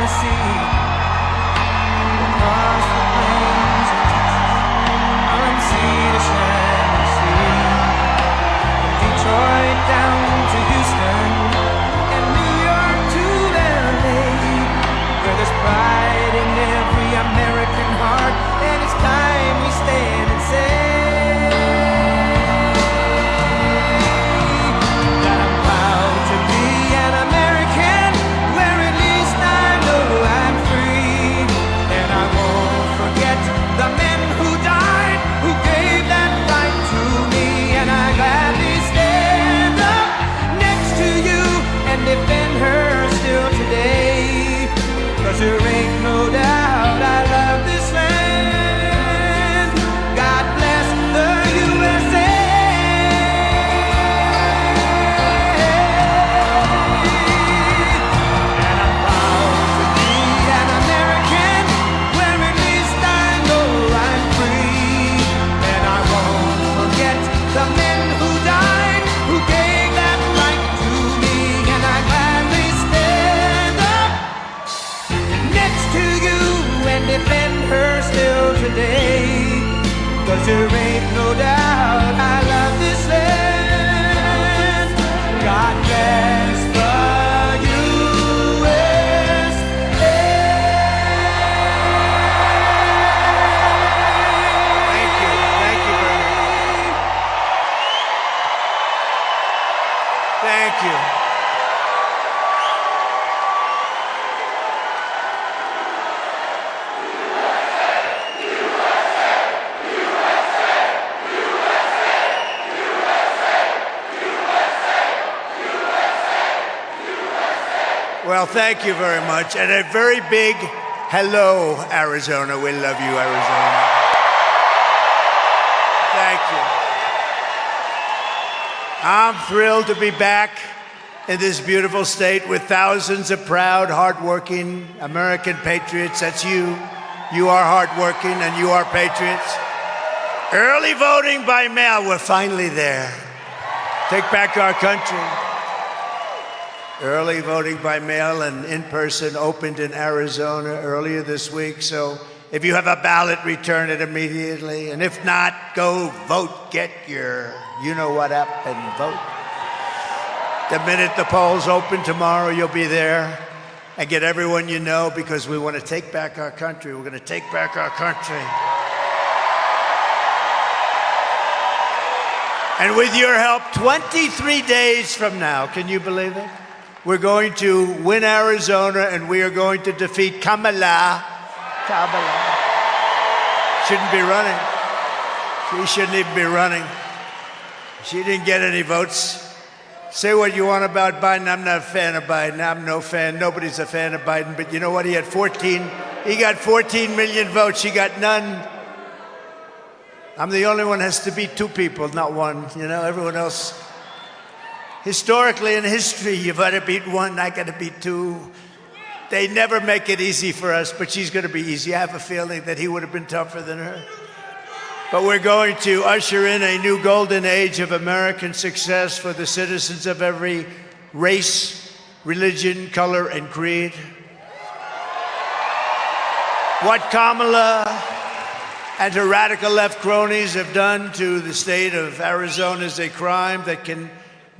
Tennessee, across the plains of Texas, from sea to shining sea, from Detroit down to Houston, and New York to LA, where there's pride in every American heart, and it's time we stand and say that I'm proud to be an American, where at least I know I'm free, and I won't forget the men who died, who gave that right to me, and I gladly stand up next to you and defend her still today, 'cause there ain't no doubt I love this land. God bless the USA. And I'm proud to be an American, where at least I know I'm free, and I won't forget the men who died, who gave that right to me, and I gladly stand up next to you and defend her still today, 'cause there ain't no doubt I love this land. God bless the USA. Thank you. Thank you very much. Thank you. Well, thank you very much. And a very big hello, Arizona. We love you, Arizona. Thank you. I'm thrilled to be back in this beautiful state with thousands of proud, hardworking American patriots. That's you. You are hardworking and you are patriots. Early voting by mail. We're finally there. Take back our country. Early voting by mail and in person opened in Arizona earlier this week. So if you have a ballot, return it immediately. And if not, go vote. Get your you-know-what up and vote. The minute the polls open tomorrow, you'll be there. And get everyone you know, because we want to take back our country. We're going to take back our country. And with your help, 23 days from now, can you believe it? We're going to win Arizona, and we are going to defeat Kamala. Shouldn't be running. She shouldn't even be running. She didn't get any votes. Say what you want about Biden. I'm not a fan of Biden. I'm no fan. Nobody's a fan of Biden. But you know what? He got 14 million votes. She got none. I'm the only one that has to beat two people, not one. You know, everyone else. Historically, in history, you've got to beat one, I got to beat two. They never make it easy for us, but she's going to be easy. I have a feeling that he would have been tougher than her. But we're going to usher in a new golden age of American success for the citizens of every race, religion, color, and creed. What Kamala and her radical left cronies have done to the state of Arizona is a crime that can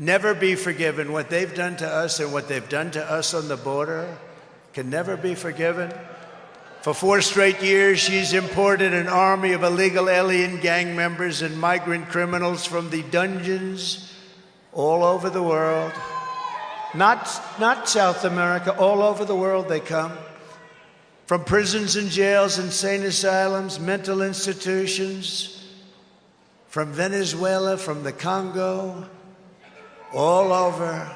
never be forgiven. What they've done to us and what they've done to us on the border can never be forgiven. For 4 straight years, she's imported an army of illegal alien gang members and migrant criminals from the dungeons all over the world. Not South America, all over the world they come. From prisons and jails, insane asylums, mental institutions, from Venezuela, from the Congo, all over.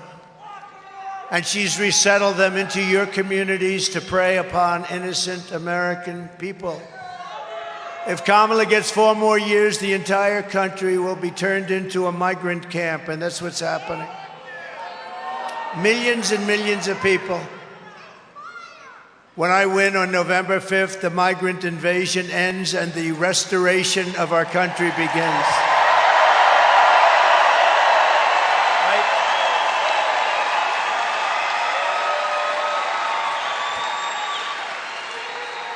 And she's resettled them into your communities to prey upon innocent American people. If Kamala gets 4 more years, the entire country will be turned into a migrant camp, and that's what's happening. Millions and millions of people. When I win on November 5th, the migrant invasion ends and the restoration of our country begins.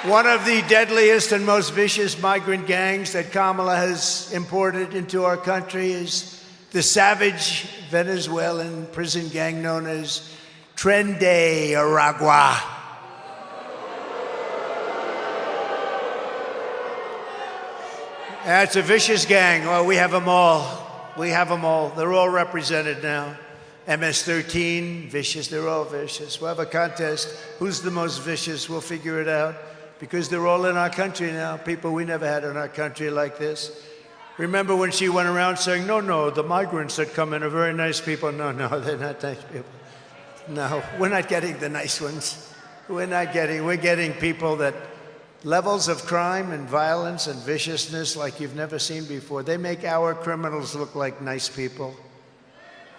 One of the deadliest and most vicious migrant gangs that Kamala has imported into our country is the savage Venezuelan prison gang known as Tren de Aragua. It's a vicious gang. Well, we have them all. We have them all. They're all represented now. MS-13, vicious. They're all vicious. We'll have a contest. Who's the most vicious? We'll figure it out. Because they're all in our country now. People we never had in our country like this. Remember when she went around saying, no, the migrants that come in are very nice people. No, they're not nice people. No, we're not getting the nice ones. We're getting people that levels of crime and violence and viciousness like you've never seen before. They make our criminals look like nice people.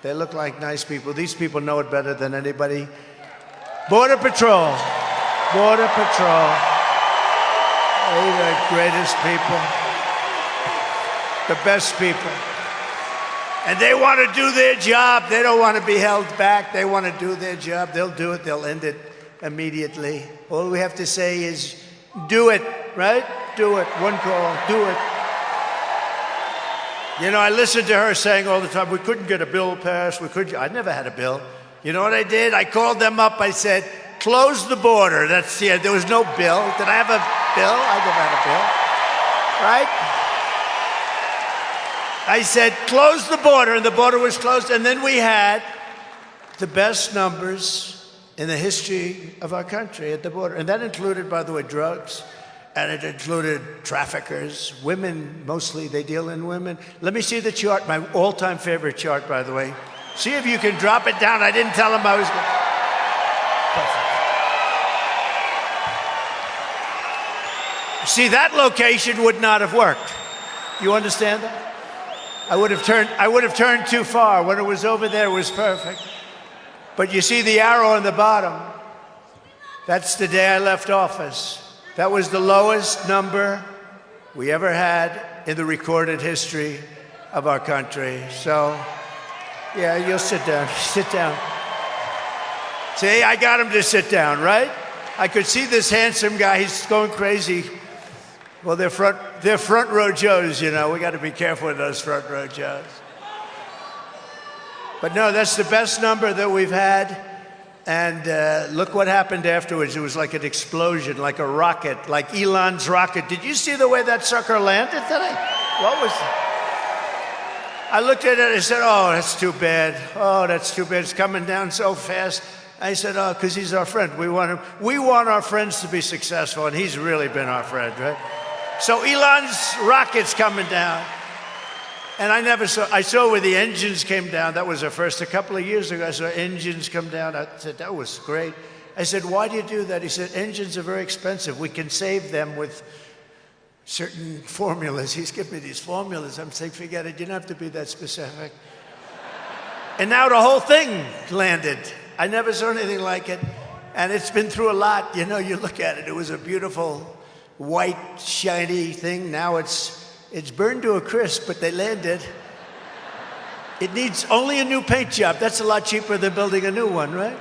They look like nice people. These people know it better than anybody. Border Patrol. Border Patrol. They're the greatest people. The best people. And they want to do their job. They don't want to be held back. They want to do their job. They'll do it. They'll end it immediately. All we have to say is, do it, right? Do it. One call. Do it. You know, I listened to her saying all the time, we couldn't get a bill passed. I never had a bill. You know what I did? I called them up. I said, close the border. There was no bill. Did I have a bill? I never had a bill. Right? I said, close the border, and the border was closed. And then we had the best numbers in the history of our country at the border. And that included, by the way, drugs, and it included traffickers, women mostly. They deal in women. Let me see the chart, my all-time favorite chart, by the way. See if you can drop it down. I didn't tell them I was going. Perfect. See, that location would not have worked. You understand that? I would have turned too far. When it was over there, it was perfect. But you see the arrow on the bottom. That's the day I left office. That was the lowest number we ever had in the recorded history of our country. So, yeah, you'll sit down. Sit down. See, I got him to sit down, right? I could see this handsome guy. He's going crazy. Well, they're front row Joes, you know. We got to be careful with those front row Joes. But no, that's the best number that we've had. And look what happened afterwards. It was like an explosion, like a rocket, like Elon's rocket. Did you see the way that sucker landed today? What was that? I looked at it and I said, oh, that's too bad. Oh, that's too bad. It's coming down so fast. I said, oh, because he's our friend. We want our friends to be successful, and he's really been our friend, right? So Elon's rocket's coming down. And I saw where the engines came down. That was the first. A couple of years ago, I saw engines come down. I said, that was great. I said, why do you do that? He said, engines are very expensive. We can save them with certain formulas. He's given me these formulas. I'm saying, forget it. You don't have to be that specific. And now the whole thing landed. I never saw anything like it. And it's been through a lot. You know, you look at it. It was a beautiful, white, shiny thing. Now it's burned to a crisp, but they landed. It needs only a new paint job. That's a lot cheaper than building a new one, right?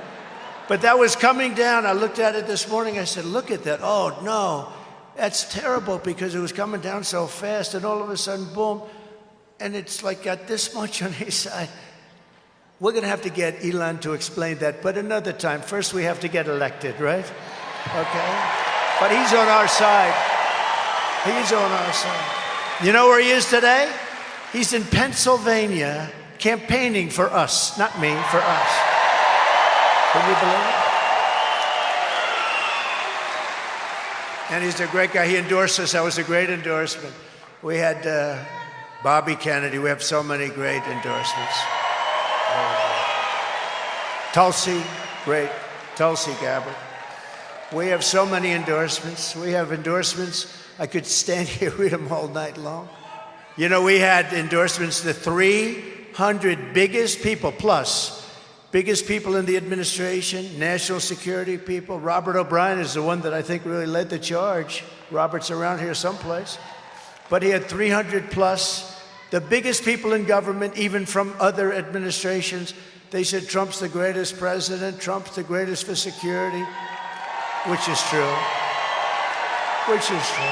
But that was coming down. I looked at it this morning. I said, look at that. Oh, no. That's terrible because it was coming down so fast, and all of a sudden, boom. And it's like got this much on his side. We're going to have to get Elon to explain that, but another time. First, we have to get elected, right? Okay? But he's on our side. He's on our side. You know where he is today? He's in Pennsylvania campaigning for us. Not me, for us. Can you believe it? And he's a great guy. He endorsed us. That was a great endorsement. We had Bobby Kennedy. We have so many great endorsements. Tulsi, great. Tulsi Gabbard. We have so many endorsements. We have endorsements. I could stand here and read them all night long. You know, we had endorsements, the 300 biggest people, biggest people in the administration, national security people. Robert O'Brien is the one that I think really led the charge. Robert's around here someplace. But he had 300 plus, the biggest people in government, even from other administrations. They said Trump's the greatest president, Trump's the greatest for security, which is true. which is true.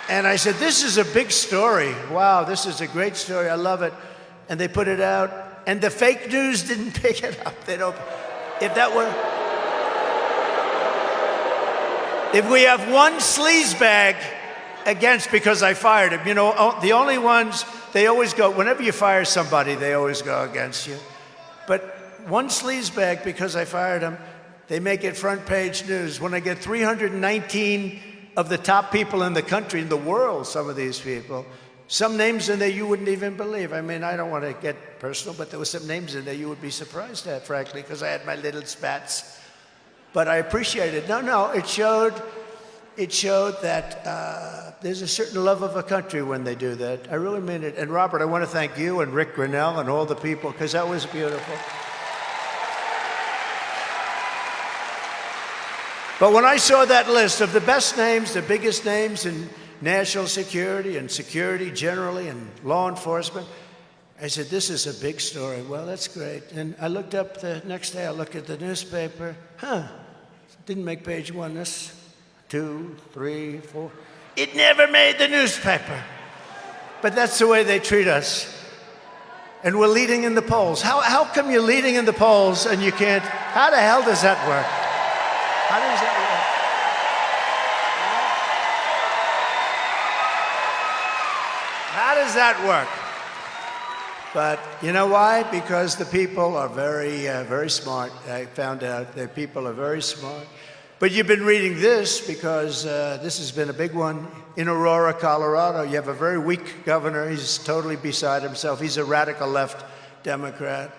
And I said, this is a big story. Wow, this is a great story. I love it. And they put it out, and the fake news didn't pick it up. They don't. If that were, if we have one sleazebag against because I fired him, you know, the only ones, they always go, whenever you fire somebody, they always go against you. But one sleazebag because I fired him, they make it front page news. When I get 319 of the top people in the country, in the world, some of these people, some names in there you wouldn't even believe. I mean, I don't want to get personal, but there were some names in there you would be surprised at, frankly, because I had my little spats. But I appreciate it. No, it showed that there's a certain love of a country when they do that. I really mean it. And Robert, I want to thank you and Rick Grinnell and all the people, because that was beautiful. But when I saw that list of the best names, the biggest names in national security and security generally and law enforcement, I said, this is a big story. Well, that's great. And I looked up the next day, I looked at the newspaper. Didn't make page one. This, 2, 3, 4. It never made the newspaper. But that's the way they treat us. And we're leading in the polls. How come you're leading in the polls and you can't? How the hell does that work? How does that work? How does that work? But you know why? Because the people are very smart. I found out that people are very smart. But you've been reading this because this has been a big one in Aurora, Colorado. You have a very weak governor. He's totally beside himself. He's a radical left Democrat.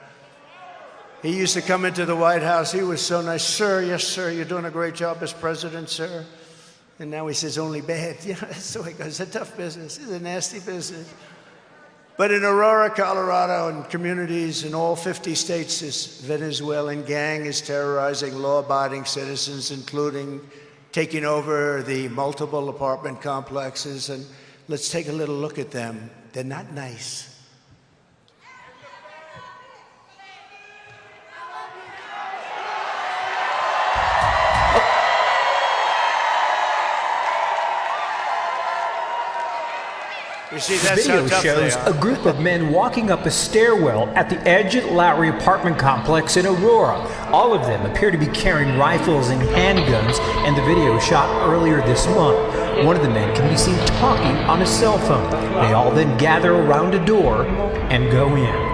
He used to come into the White House. He was so nice. Sir, yes, sir, you're doing a great job as president, sir. And now he says only bad. You know, that's the way it goes. It's a tough business. It's a nasty business. But in Aurora, Colorado, and communities in all 50 states, this Venezuelan gang is terrorizing law-abiding citizens, including taking over the multiple apartment complexes. And let's take a little look at them. They're not nice. You see, that's the video shows a group of men walking up a stairwell at the Edge Lowry apartment complex in Aurora. All of them appear to be carrying rifles and handguns, and the video shot earlier this month. One of the men can be seen talking on a cell phone. They all then gather around a door and go in.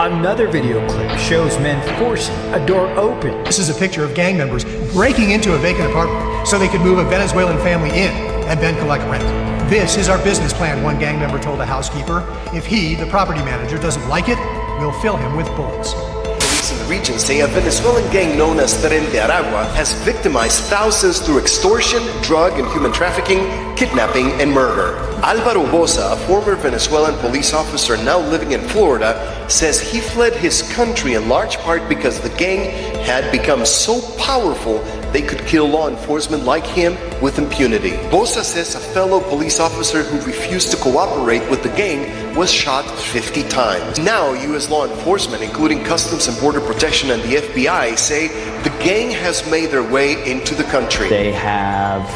Another video clip shows men forcing a door open. This is a picture of gang members breaking into a vacant apartment so they could move a Venezuelan family in and then collect rent. This is our business plan, one gang member told a housekeeper. If he, the property manager, doesn't like it, we'll fill him with bullets. Police in the region say a Venezuelan gang known as Tren de Aragua has victimized thousands through extortion, drug and human trafficking, kidnapping, and murder. Alvaro Boza, a former Venezuelan police officer now living in Florida, says he fled his country in large part because the gang had become so powerful they could kill law enforcement like him with impunity. Boza says a fellow police officer who refused to cooperate with the gang was shot 50 times. Now, U.S. law enforcement, including Customs and Border Protection and the FBI, say the gang has made their way into the country. They have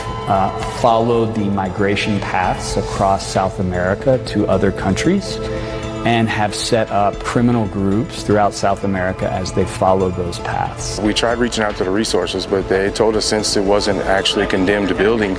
followed the migration paths across South America to other countries and have set up criminal groups throughout South America as they follow those paths. We tried reaching out to the resources, but they told us since it wasn't actually a condemned building,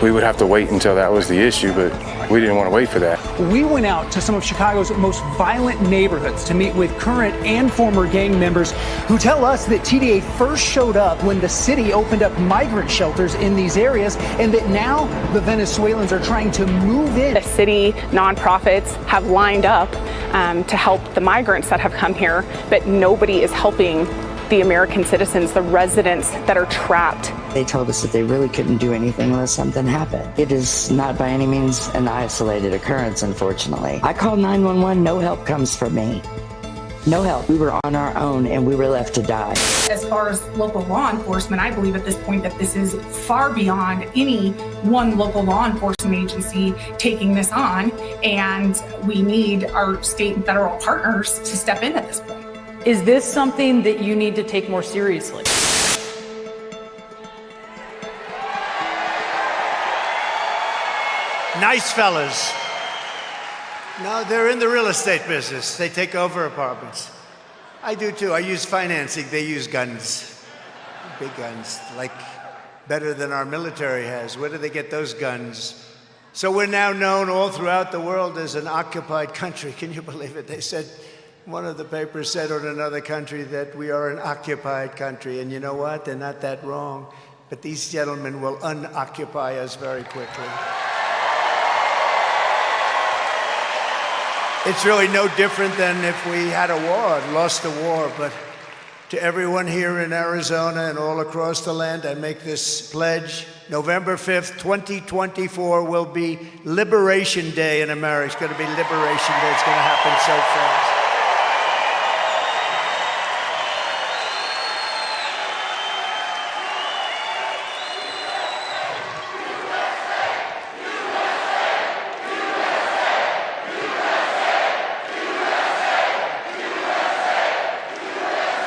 we would have to wait until that was the issue, but we didn't want to wait for that. We went out to some of Chicago's most violent neighborhoods to meet with current and former gang members who tell us that TDA first showed up when the city opened up migrant shelters in these areas, and that now the Venezuelans are trying to move in. The city nonprofits have lined up to help the migrants that have come here, but nobody is helping the American citizens, the residents that are trapped. They told us that they really couldn't do anything unless something happened. It is not by any means an isolated occurrence, unfortunately. I called 911, no help comes from me. No help. We were on our own and we were left to die. As far as local law enforcement, I believe at this point that this is far beyond any one local law enforcement agency taking this on, and we need our state and federal partners to step in at this point. Is this something that you need to take more seriously? Nice fellas. No, they're in the real estate business. They take over apartments. I do too. I use financing. They use guns. Big guns, like better than our military has. Where do they get those guns? So we're now known all throughout the world as an occupied country. Can you believe it? They said, one of the papers said on another country that we are an occupied country. And you know what? They're not that wrong. But these gentlemen will unoccupy us very quickly. It's really no different than if we had a war, lost a war. But to everyone here in Arizona and all across the land, I make this pledge. November 5th, 2024 will be Liberation Day in America. It's going to be Liberation Day. It's going to happen so fast.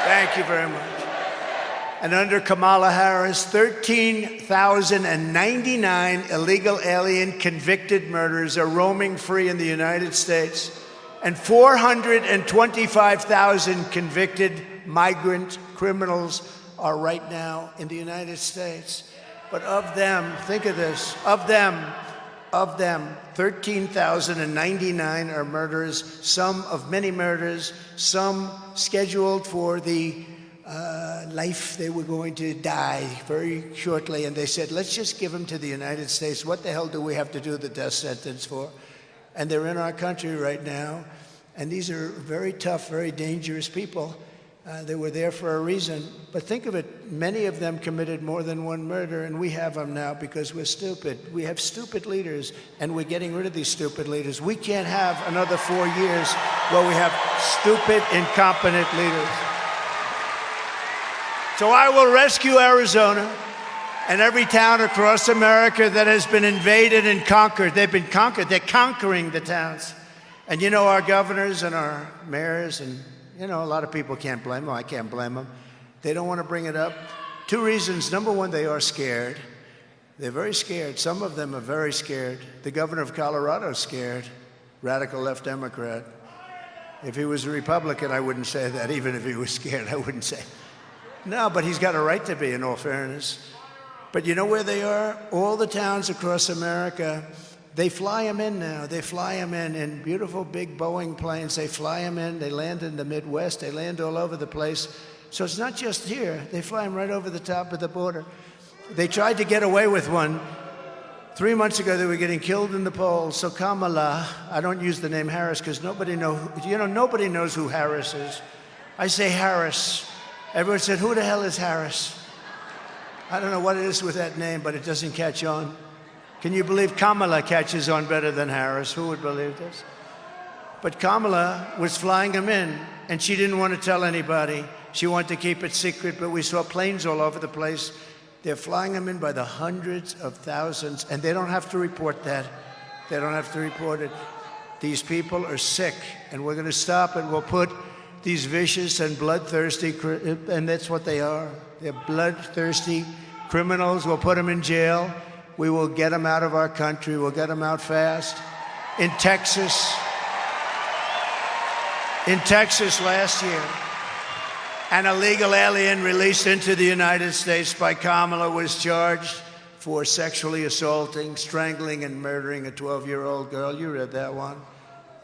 Thank you very much. And under Kamala Harris, 13,099 illegal alien convicted murderers are roaming free in the United States, and 425,000 convicted migrant criminals are right now in the United States. But of them, think of this, of them, 13,099 are murderers, some of many murders, some scheduled for the life they were going to die very shortly. And they said, let's just give them to the United States. What the hell do we have to do the death sentence for? And they're in our country right now. And these are very tough, very dangerous people. They were there for a reason. But think of it, many of them committed more than one murder, and we have them now because we're stupid. We have stupid leaders, and we're getting rid of these stupid leaders. We can't have another 4 years where we have stupid, incompetent leaders. So I will rescue Arizona and every town across America that has been invaded and conquered. They've been conquered. They're conquering the towns. And you know, our governors and our mayors, and you know, a lot of people can't blame them. I can't blame them. They don't want to bring it up. Two reasons. Number one, they are scared. They're very scared. Some of them are very scared. The governor of Colorado is scared. Radical left Democrat. If he was a Republican, I wouldn't say that. Even if he was scared, I wouldn't say. No, but he's got a right to be, in all fairness. But you know where they are? All the towns across America, they fly them in now. They fly them in beautiful big Boeing planes. They fly them in. They land in the Midwest. They land all over the place. So it's not just here. They fly them right over the top of the border. They tried to get away with one. 3 months ago, they were getting killed in the polls. So Kamala, I don't use the name Harris because nobody knows who Harris is. I say Harris. Everyone said, who the hell is Harris? I don't know what it is with that name, but it doesn't catch on. Can you believe Kamala catches on better than Harris? Who would believe this? But Kamala was flying them in, and she didn't want to tell anybody. She wanted to keep it secret, but we saw planes all over the place. They're flying them in by the hundreds of thousands, and they don't have to report that. They don't have to report it. These people are sick, and we're going to stop it. We'll put these vicious and bloodthirsty, and that's what they are. They're bloodthirsty criminals. We'll put them in jail. We will get them out of our country. We'll get them out fast. In Texas last year, an illegal alien released into the United States by Kamala was charged for sexually assaulting, strangling, and murdering a 12-year-old girl. You read that one.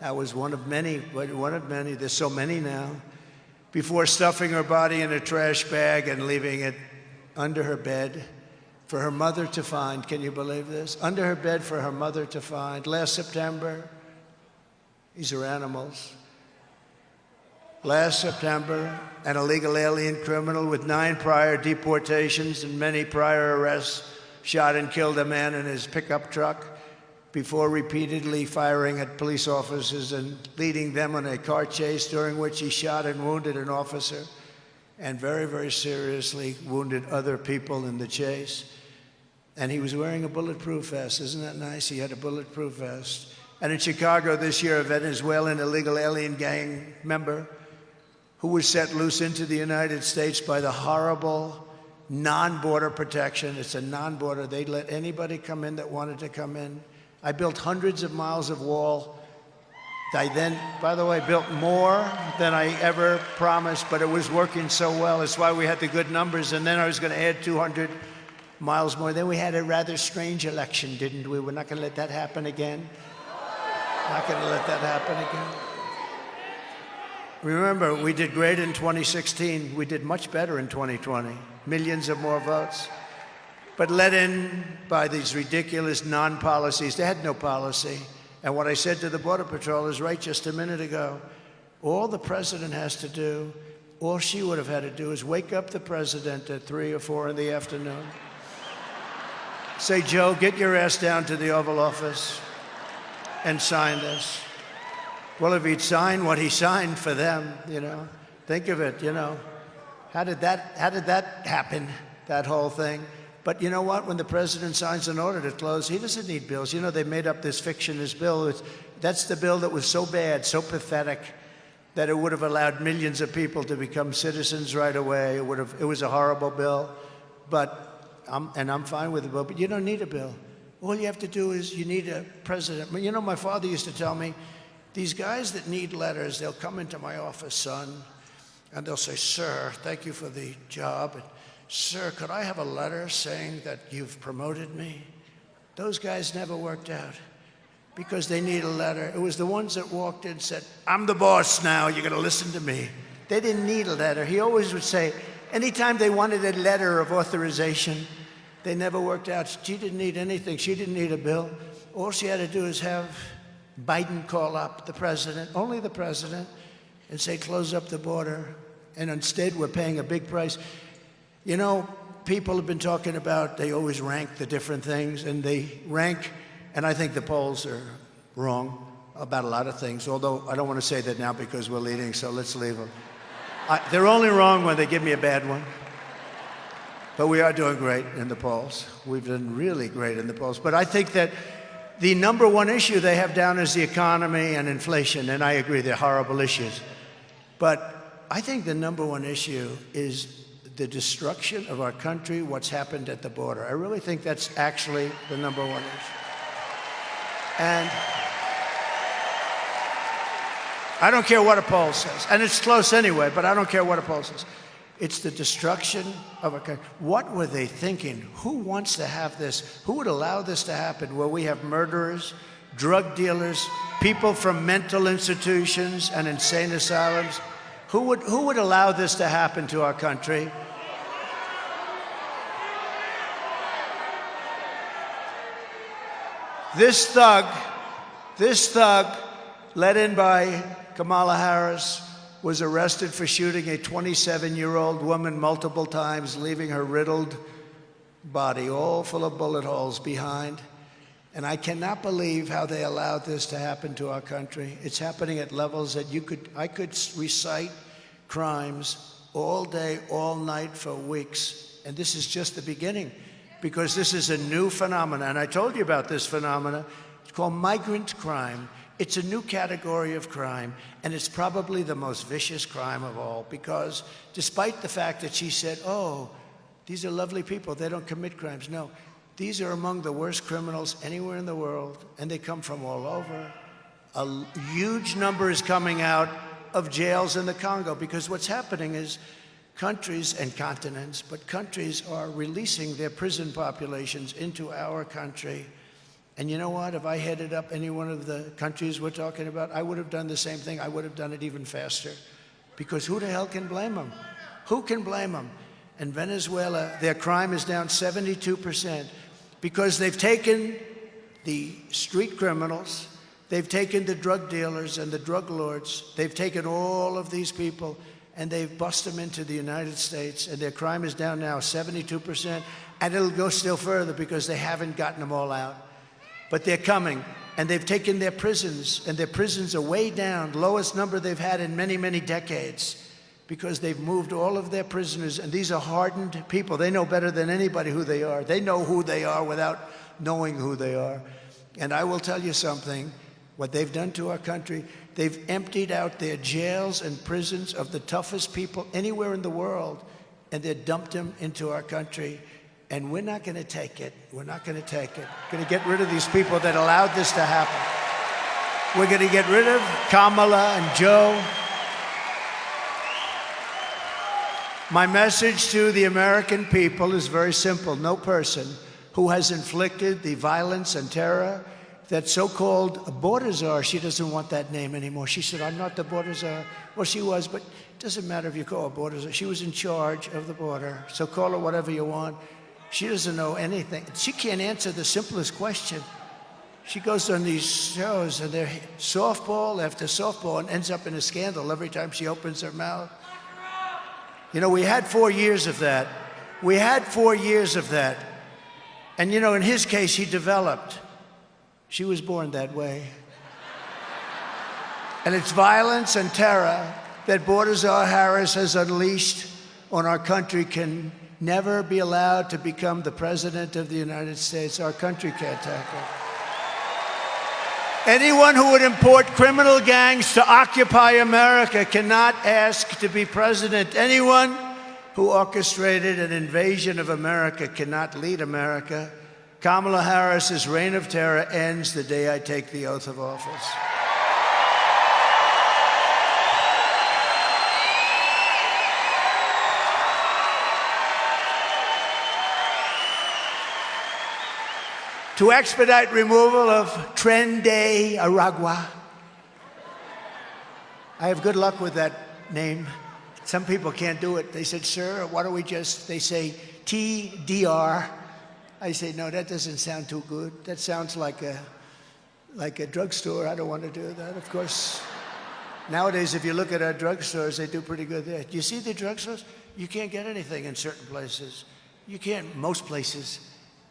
That was one of many, one of many. There's so many now. Before stuffing her body in a trash bag and leaving it under her bed for her mother to find. Can you believe this? Under her bed for her mother to find. Last September, these are animals. Last September, an illegal alien criminal with 9 prior deportations and many prior arrests shot and killed a man in his pickup truck before repeatedly firing at police officers and leading them on a car chase during which he shot and wounded an officer and very, very seriously wounded other people in the chase. And he was wearing a bulletproof vest. Isn't that nice? He had a bulletproof vest. And in Chicago this year, a Venezuelan illegal alien gang member who was set loose into the United States by the horrible non-border protection. It's a non-border. They'd let anybody come in that wanted to come in. I built hundreds of miles of wall. I then, by the way, built more than I ever promised, but it was working so well. That's why we had the good numbers. And then I was going to add 200 miles more. Then we had a rather strange election, didn't we? We're not going to let that happen again. Not going to let that happen again. Remember, we did great in 2016. We did much better in 2020. Millions of more votes. But led in by these ridiculous non-policies. They had no policy. And what I said to the Border Patrol is right just a minute ago. All the president has to do, all she would have had to do is wake up the president at 3 or 4 in the afternoon. Say, Joe, get your ass down to the Oval Office and sign this. Well, if he'd signed what he signed for them, you know, think of it, you know. How did that happen, that whole thing? But you know what? When the president signs an order to close, he doesn't need bills. You know, they made up this fictitious bill. That's the bill that was so bad, so pathetic, that it would have allowed millions of people to become citizens right away. It was a horrible bill. But I'm fine with the bill. But you don't need a bill. All you have to do is you need a president. You know, my father used to tell me, these guys that need letters, they'll come into my office, son, and they'll say, sir, thank you for the job. And, sir, could I have a letter saying that you've promoted me? Those guys never worked out because they need a letter. It was the ones that walked in and said, I'm the boss now, you're going to listen to me. They didn't need a letter. He always would say, anytime they wanted a letter of authorization, they never worked out. She didn't need anything. She didn't need a bill. All she had to do is have Biden call up the president, only the president, and say, close up the border. And instead, we're paying a big price. You know, people have been talking about, they always rank the different things, and they rank, and I think the polls are wrong about a lot of things, although I don't want to say that now because we're leading, so let's leave them. They're only wrong when they give me a bad one. But we are doing great in the polls. We've done really great in the polls. But I think that the number one issue they have down is the economy and inflation, and I agree, they're horrible issues. But I think the number one issue is the destruction of our country, what's happened at the border. I really think that's actually the number one issue. And I don't care what a poll says. And it's close anyway, but I don't care what a poll says. It's the destruction of our country. What were they thinking? Who wants to have this? Who would allow this to happen where we have murderers, drug dealers, people from mental institutions and insane asylums? Who would allow this to happen to our country? This thug, led in by Kamala Harris, was arrested for shooting a 27-year-old woman multiple times, leaving her riddled body all full of bullet holes behind. And I cannot believe how they allowed this to happen to our country. It's happening at levels that I could recite crimes all day, all night for weeks. And this is just the beginning, because this is a new phenomenon. And I told you about this phenomenon. It's called migrant crime. It's a new category of crime, and it's probably the most vicious crime of all, because despite the fact that she said, oh, these are lovely people, they don't commit crimes. No, these are among the worst criminals anywhere in the world, and they come from all over. A huge number is coming out of jails in the Congo, because what's happening is countries and continents, but countries are releasing their prison populations into our country. And you know what? If I headed up any one of the countries we're talking about, I would have done the same thing. I would have done it even faster. Because who the hell can blame them? Who can blame them? In Venezuela, their crime is down 72% because they've taken the street criminals, they've taken the drug dealers and the drug lords, they've taken all of these people and they've busted them into the United States, and their crime is down now 72%, and it'll go still further because they haven't gotten them all out. But they're coming, and they've taken their prisons, and their prisons are way down, lowest number they've had in many, many decades, because they've moved all of their prisoners, and these are hardened people. They know better than anybody who they are. They know who they are without knowing who they are. And I will tell you something, what they've done to our country, they've emptied out their jails and prisons of the toughest people anywhere in the world, and they've dumped them into our country. And we're not going to take it. We're not going to take it. We're going to get rid of these people that allowed this to happen. We're going to get rid of Kamala and Joe. My message to the American people is very simple. No person who has inflicted the violence and terror that so-called border czar, she doesn't want that name anymore. She said, I'm not the border czar. Well, she was, but it doesn't matter if you call her border czar. She was in charge of the border, so call her whatever you want. She doesn't know anything. She can't answer the simplest question. She goes on these shows, and they're softball after softball and ends up in a scandal every time she opens her mouth. You know, we had 4 years of that. We had 4 years of that. And, you know, in his case, he developed. She was born that way. And it's violence and terror that Border Czar Harris has unleashed on our country can never be allowed to become the President of the United States. Our country can't take it. Anyone who would import criminal gangs to occupy America cannot ask to be president. Anyone who orchestrated an invasion of America cannot lead America. Kamala Harris's reign of terror ends the day I take the oath of office. To expedite removal of Tren de Aragua. I have good luck with that name. Some people can't do it. They said, sir, why don't we just, they say TDR. I say, no, that doesn't sound too good. That sounds like a drugstore. I don't want to do that. Of course, nowadays, if you look at our drugstores, they do pretty good there. Do you see the drugstores? You can't get anything in certain places. You can't, most places.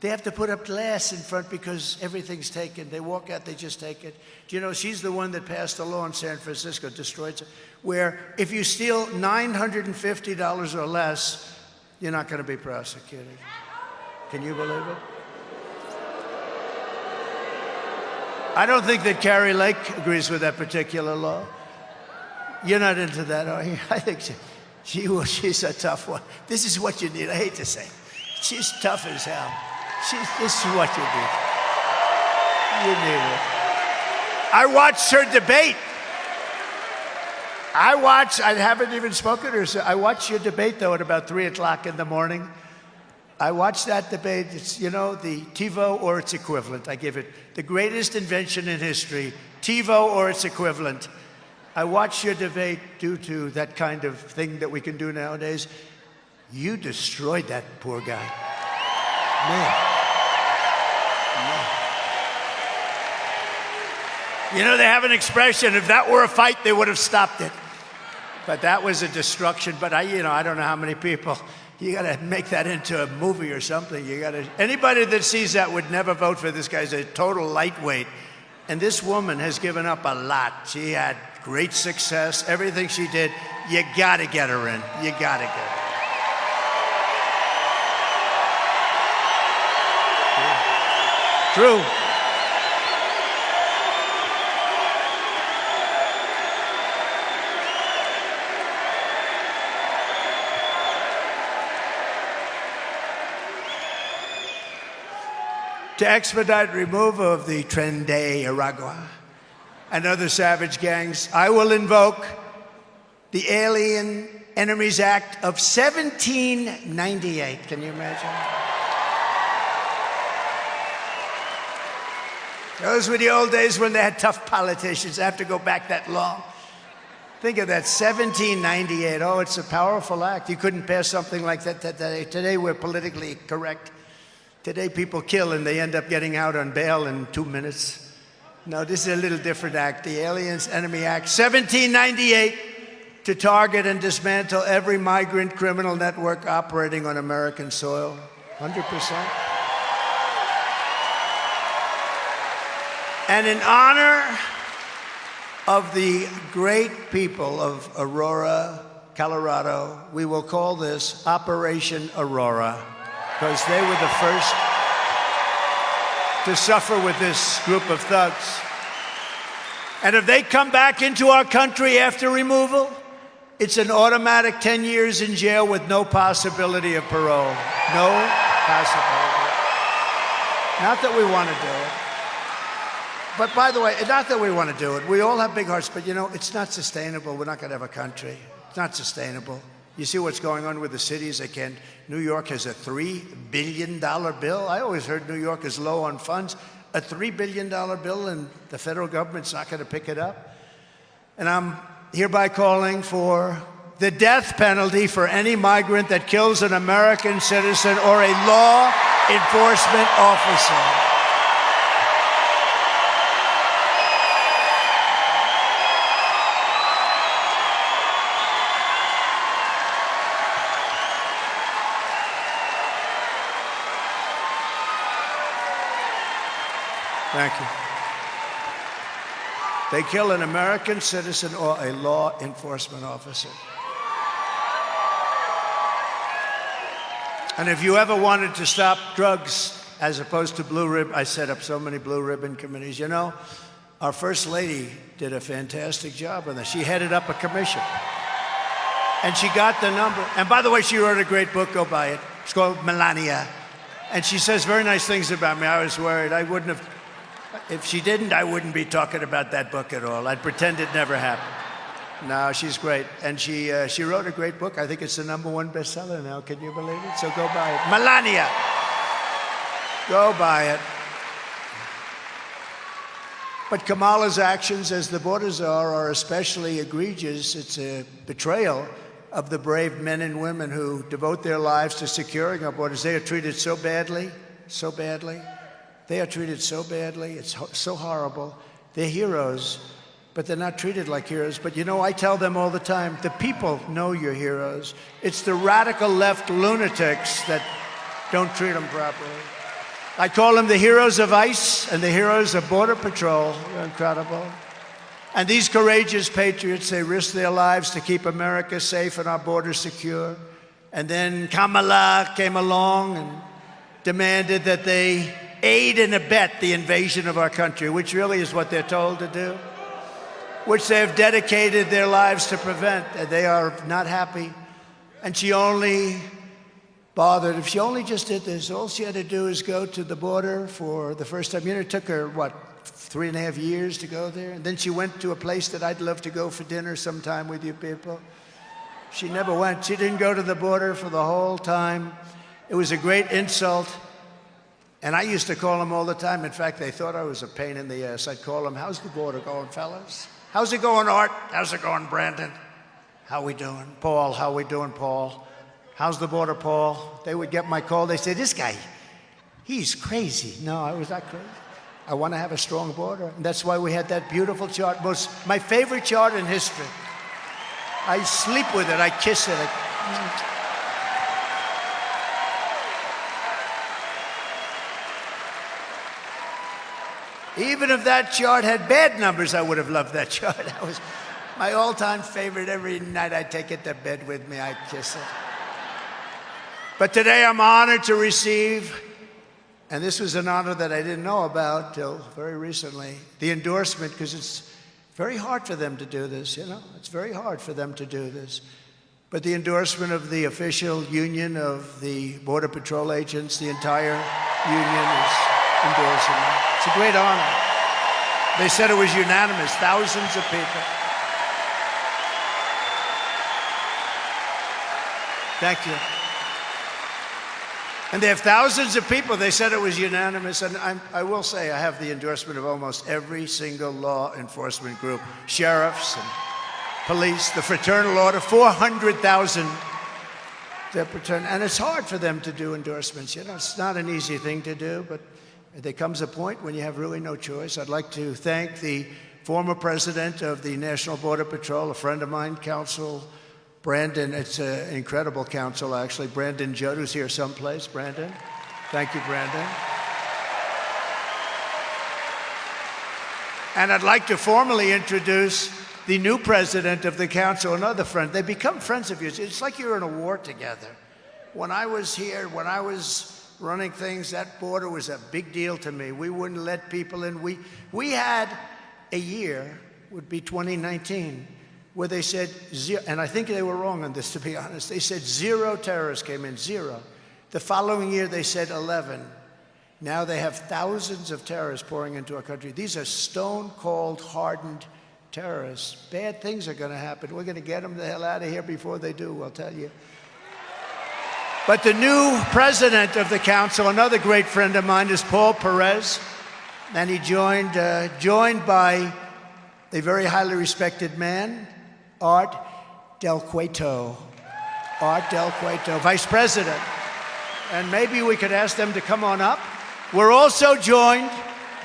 They have to put up glass in front because everything's taken. They walk out, they just take it. Do you know, she's the one that passed a law in San Francisco, destroyed, where if you steal $950 or less, you're not going to be prosecuted. Can you believe it? I don't think that Kari Lake agrees with that particular law. You're not into that, are you? I think she's a tough one. This is what you need. I hate to say it. She's tough as hell. This is what you need. You need it. I watched her debate. I haven't even spoken to her. So I watched your debate, though, at about 3 o'clock in the morning. I watched that debate. It's, you know, the TiVo or its equivalent. I give it the greatest invention in history, TiVo or its equivalent. I watched your debate due to that kind of thing that we can do nowadays. You destroyed that poor guy. Man. You know, they have an expression, if that were a fight, they would have stopped it. But that was a destruction. But I don't know how many people, you got to make that into a movie or something. Anybody that sees that would never vote for this guy. He's a total lightweight. And this woman has given up a lot. She had great success, everything she did. You got to get her in. You got to get her. True. To expedite removal of the Tren de Aragua and other savage gangs, I will invoke the Alien Enemies Act of 1798. Can you imagine? Those were the old days when they had tough politicians. I have to go back that long. Think of that, 1798. Oh, it's a powerful act. You couldn't pass something like that today. Today, we're politically correct. Today, people kill and they end up getting out on bail in 2 minutes. No, this is a little different act. The Aliens Enemy Act, 1798, to target and dismantle every migrant criminal network operating on American soil. 100%. And in honor of the great people of Aurora, Colorado, we will call this Operation Aurora, because they were the first to suffer with this group of thugs. And if they come back into our country after removal, it's an automatic 10 years in jail with no possibility of parole. No Not that we want to do it. But by the way, not that we want to do it. We all have big hearts, but you know, it's not sustainable. We're not going to have a country. It's not sustainable. You see what's going on with the cities? New York has a $3 billion bill. I always heard New York is low on funds. A $3 billion bill, and the federal government's not going to pick it up. And I'm hereby calling for the death penalty for any migrant that kills an American citizen or a law enforcement officer. Thank you. They kill an American citizen or a law enforcement officer. And if you ever wanted to stop drugs as opposed to blue ribbon, I set up so many blue ribbon committees. You know, our First Lady did a fantastic job on this. She headed up a commission. And she got the number. And by the way, she wrote a great book. Go buy it. It's called Melania. And she says very nice things about me. I was worried. I wouldn't have. If she didn't, I wouldn't be talking about that book at all. I'd pretend it never happened. No, she's great. And she wrote a great book. I think it's the #1 bestseller now. Can you believe it? So go buy it. Melania. Go buy it. But Kamala's actions as the border czar are especially egregious. It's a betrayal of the brave men and women who devote their lives to securing our borders. They are treated so badly, so badly. They are treated so badly. It's so horrible. They're heroes, but they're not treated like heroes. But you know, I tell them all the time, the people know you're heroes. It's the radical left lunatics that don't treat them properly. I call them the heroes of ICE and the heroes of Border Patrol. They're incredible. And these courageous patriots, they risk their lives to keep America safe and our borders secure. And then Kamala came along and demanded that they aid and abet the invasion of our country, which really is what they're told to do, which they have dedicated their lives to prevent. They are not happy. And she only bothered, if she only just did this, all she had to do is go to the border for the first time. You know, it took her, 3.5 years to go there? And then she went to a place that I'd love to go for dinner sometime with you people. She never went. She didn't go to the border for the whole time. It was a great insult. And I used to call them all the time. In fact, they thought I was a pain in the ass. I'd call them, how's the border going, fellas? How's it going, Art? How's it going, Brandon? How we doing? Paul, how we doing, Paul? How's the border, Paul? They would get my call. They say, this guy, he's crazy. No, I was not crazy. I want to have a strong border. And that's why we had that beautiful chart. My favorite chart in history. I sleep with it. I kiss it. Even if that chart had bad numbers, I would have loved that chart. That was my all-time favorite. Every night I take it to bed with me, I kiss it. But today I'm honored to receive, and this was an honor that I didn't know about till very recently, the endorsement, because it's very hard for them to do this, you know? It's very hard for them to do this. But the endorsement of the official union of the Border Patrol agents, the entire union is endorsing it. It's a great honor. They said it was unanimous, thousands of people. Thank you. And they have thousands of people. They said it was unanimous. And I will say I have the endorsement of almost every single law enforcement group, sheriffs and police, the fraternal order, 400,000. And it's hard for them to do endorsements. You know, it's not an easy thing to do, but there comes a point when you have really no choice. I'd like to thank the former president of the National Border Patrol, a friend of mine, Counsel Brandon. It's an incredible counsel, actually. Brandon Judd, who's here someplace. Brandon. Thank you, Brandon. And I'd like to formally introduce the new president of the council, another friend. They become friends of yours. It's like you're in a war together. When I was here, when I was running things, that border was a big deal to me. We wouldn't let people in. We had a year, would be 2019, where they said zero, and I think they were wrong on this, to be honest. They said 0 terrorists came in, 0. The following year, they said 11. Now they have thousands of terrorists pouring into our country. These are stone-cold, hardened terrorists. Bad things are going to happen. We're going to get them the hell out of here before they do, I'll tell you. But the new president of the council, another great friend of mine, is Paul Perez. And he joined by a very highly respected man, Art Del Cueto. Art Del Cueto, vice president. And maybe we could ask them to come on up. We're also joined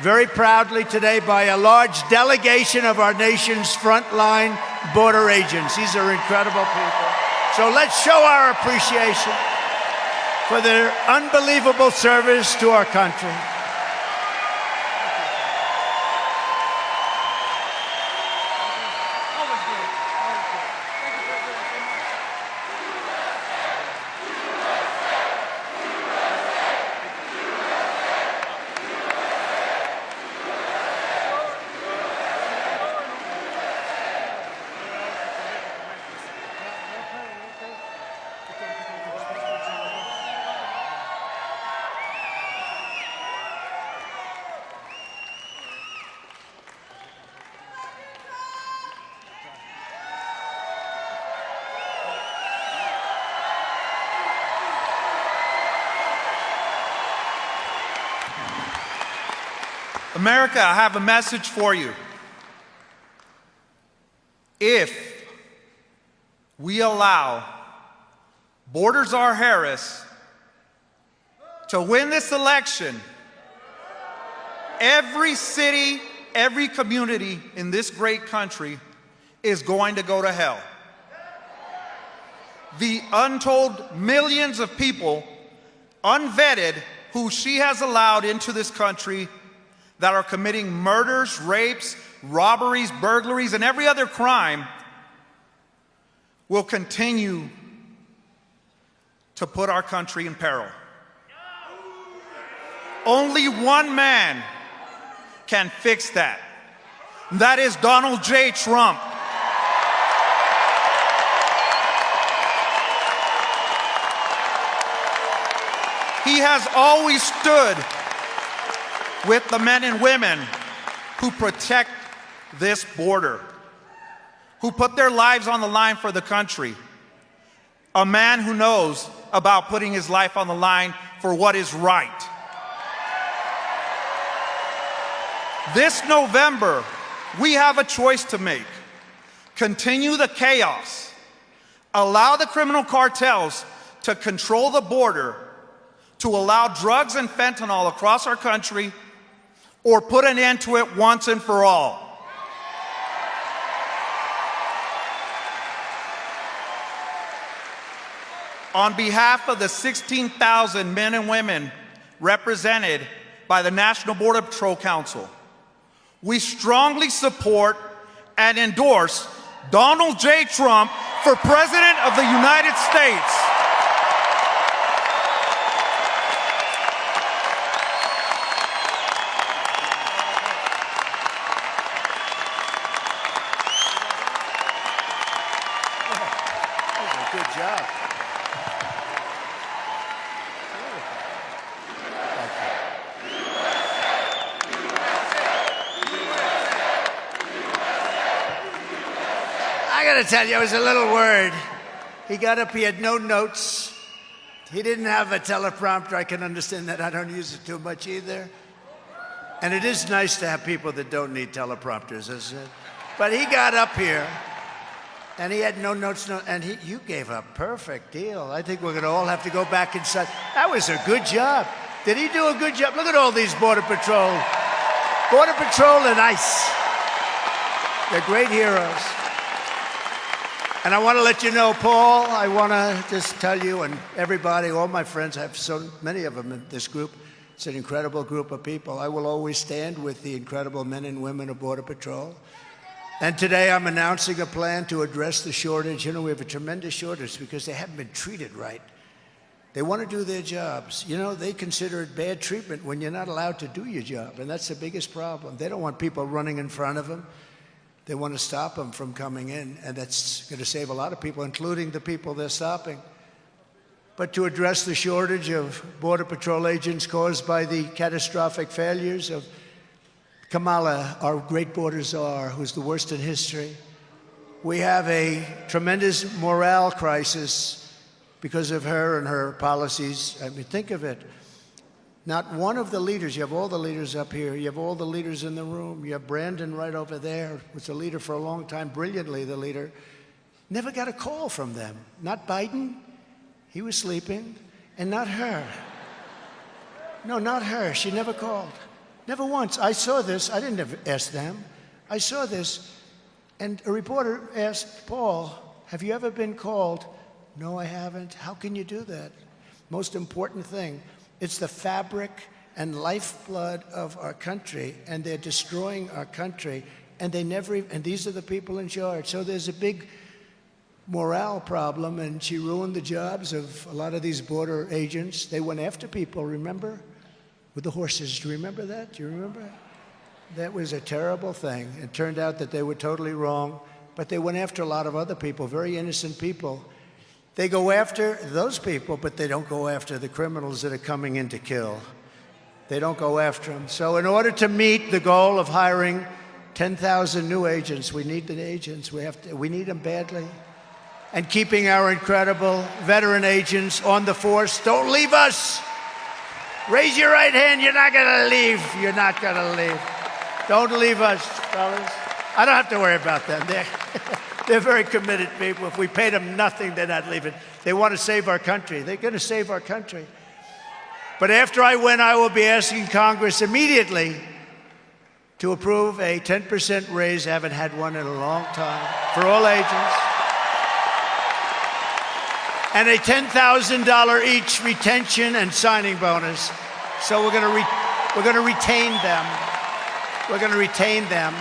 very proudly today by a large delegation of our nation's frontline border agents. These are incredible people. So let's show our appreciation for their unbelievable service to our country. America, I have a message for you. If we allow Borders R. Harris to win this election, every city, every community in this great country is going to go to hell. The untold millions of people, unvetted, who she has allowed into this country that are committing murders, rapes, robberies, burglaries, and every other crime will continue to put our country in peril. Only one man can fix that. That is Donald J. Trump. He has always stood with the men and women who protect this border, who put their lives on the line for the country. A man who knows about putting his life on the line for what is right. This November, we have a choice to make. Continue the chaos, allow the criminal cartels to control the border, to allow drugs and fentanyl across our country, or put an end to it once and for all. On behalf of the 16,000 men and women represented by the National Border Patrol Council, we strongly support and endorse Donald J. Trump for President of the United States. Good job. I gotta tell you, I was a little worried. He got up, he had no notes. He didn't have a teleprompter. I can understand that. I don't use it too much either. And it is nice to have people that don't need teleprompters, isn't it? But he got up here, and he had no notes, and you gave a perfect deal. I think we're going to all have to go back inside. That was a good job. Did he do a good job? Look at all these Border Patrol and ICE. They're great heroes. And I want to let you know, Paul, I want to just tell you and everybody, all my friends, I have so many of them in this group. It's an incredible group of people. I will always stand with the incredible men and women of Border Patrol. And today I'm announcing a plan to address the shortage. You know, we have a tremendous shortage because they haven't been treated right. They want to do their jobs. You know, they consider it bad treatment when you're not allowed to do your job, and that's the biggest problem. They don't want people running in front of them. They want to stop them from coming in, and that's going to save a lot of people, including the people they're stopping. but to address the shortage of Border Patrol agents caused by the catastrophic failures of Kamala, our great border czar, who's the worst in history. We have a tremendous morale crisis because of her and her policies. I mean, think of it. Not one of the leaders, you have all the leaders up here, you have all the leaders in the room, you have Brandon right over there, was a leader for a long time, brilliantly the leader, never got a call from them. Not Biden, he was sleeping, and not her. No, not her, she never called. Never once. I saw this, I didn't ask them, I saw this, and a reporter asked Paul, have you ever been called? No, I haven't. How can you do that? Most important thing, it's the fabric and lifeblood of our country, and they're destroying our country, and they never even, and these are the people in charge. So there's a big morale problem, and she ruined the jobs of a lot of these border agents. They went after people, remember? With the horses, do you remember that? Do you remember? That was a terrible thing. It turned out that they were totally wrong, but they went after a lot of other people, very innocent people. They go after those people, but they don't go after the criminals that are coming in to kill. They don't go after them. So in order to meet the goal of hiring 10,000 new agents, we need the agents. We need them badly. And keeping our incredible veteran agents on the force. Don't leave us. Raise your right hand. You're not going to leave. You're not going to leave. Don't leave us, fellas. I don't have to worry about them. They're very committed people. If we pay them nothing, they're not leaving. They want to save our country. They're going to save our country. But after I win, I will be asking Congress immediately to approve a 10% raise. I haven't had one in a long time for all agents. And a $10,000 each retention and signing bonus. So we're going to retain them. We're going to retain them.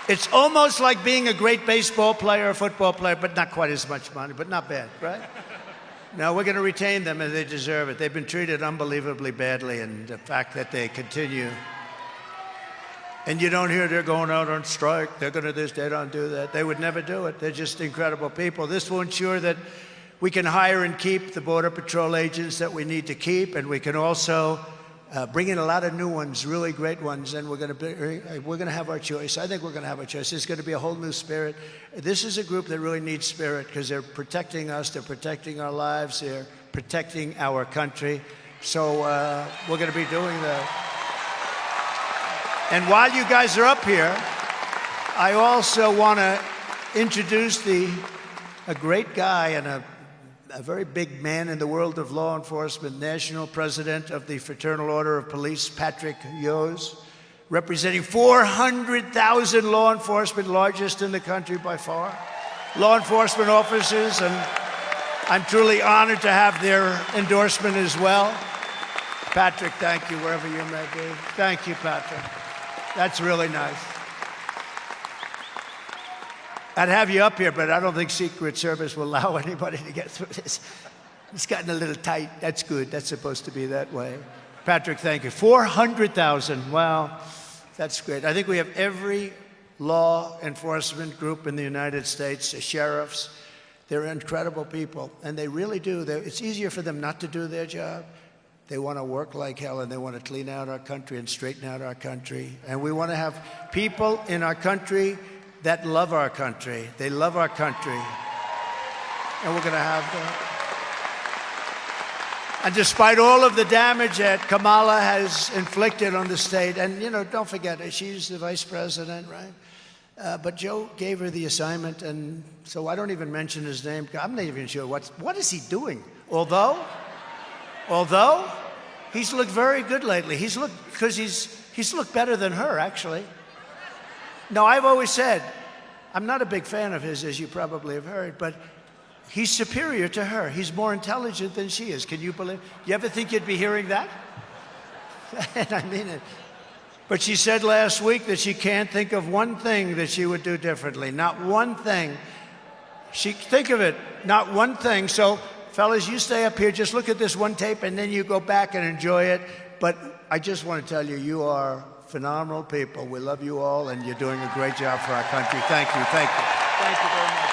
It's almost like being a great baseball player or football player, but not quite as much money, but not bad, right? No, we're going to retain them, and they deserve it. They've been treated unbelievably badly, and the fact that they continue. And you don't hear they're going out on strike, they're going to this, they don't do that. They would never do it. They're just incredible people. This will ensure that we can hire and keep the Border Patrol agents that we need to keep, and we can also bring in a lot of new ones, really great ones, and we're going to have our choice. I think we're going to have our choice. There's going to be a whole new spirit. This is a group that really needs spirit because they're protecting us, they're protecting our lives, they're protecting our country. So we're going to be doing that. And while you guys are up here, I also want to introduce a great guy and a very big man in the world of law enforcement, national president of the Fraternal Order of Police, Patrick Yose, representing 400,000 law enforcement, largest in the country by far, law enforcement officers, and I'm truly honored to have their endorsement as well. Patrick, thank you, wherever you may be. Thank you, Patrick. That's really nice. I'd have you up here, but I don't think Secret Service will allow anybody to get through this. It's gotten a little tight. That's good. That's supposed to be that way. Patrick, thank you. 400,000. Wow, that's great. I think we have every law enforcement group in the United States, the sheriffs. They're incredible people, and they really do. It's easier for them not to do their job. They want to work like hell, and they want to clean out our country and straighten out our country. And we want to have people in our country that love our country. They love our country. And we're going to have that. And despite all of the damage that Kamala has inflicted on the state, and, you know, don't forget, she's the vice president, right? But Joe gave her the assignment, and so I don't even mention his name. I'm not even sure what is he doing. Although he's looked very good lately. He's looked better than her, actually. No, I've always said, I'm not a big fan of his, as you probably have heard, but he's superior to her. He's more intelligent than she is. Can you believe? You ever think you'd be hearing that? And I mean it. But she said last week that she can't think of one thing that she would do differently. Not one thing. Think of it, not one thing. So, fellas, you stay up here, just look at this one tape, and then you go back and enjoy it. But I just want to tell you, you are phenomenal people. We love you all, and you're doing a great job for our country. Thank you. Thank you. Thank you very much.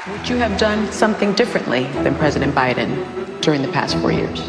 Would you have done something differently than President Biden during the past 4 years?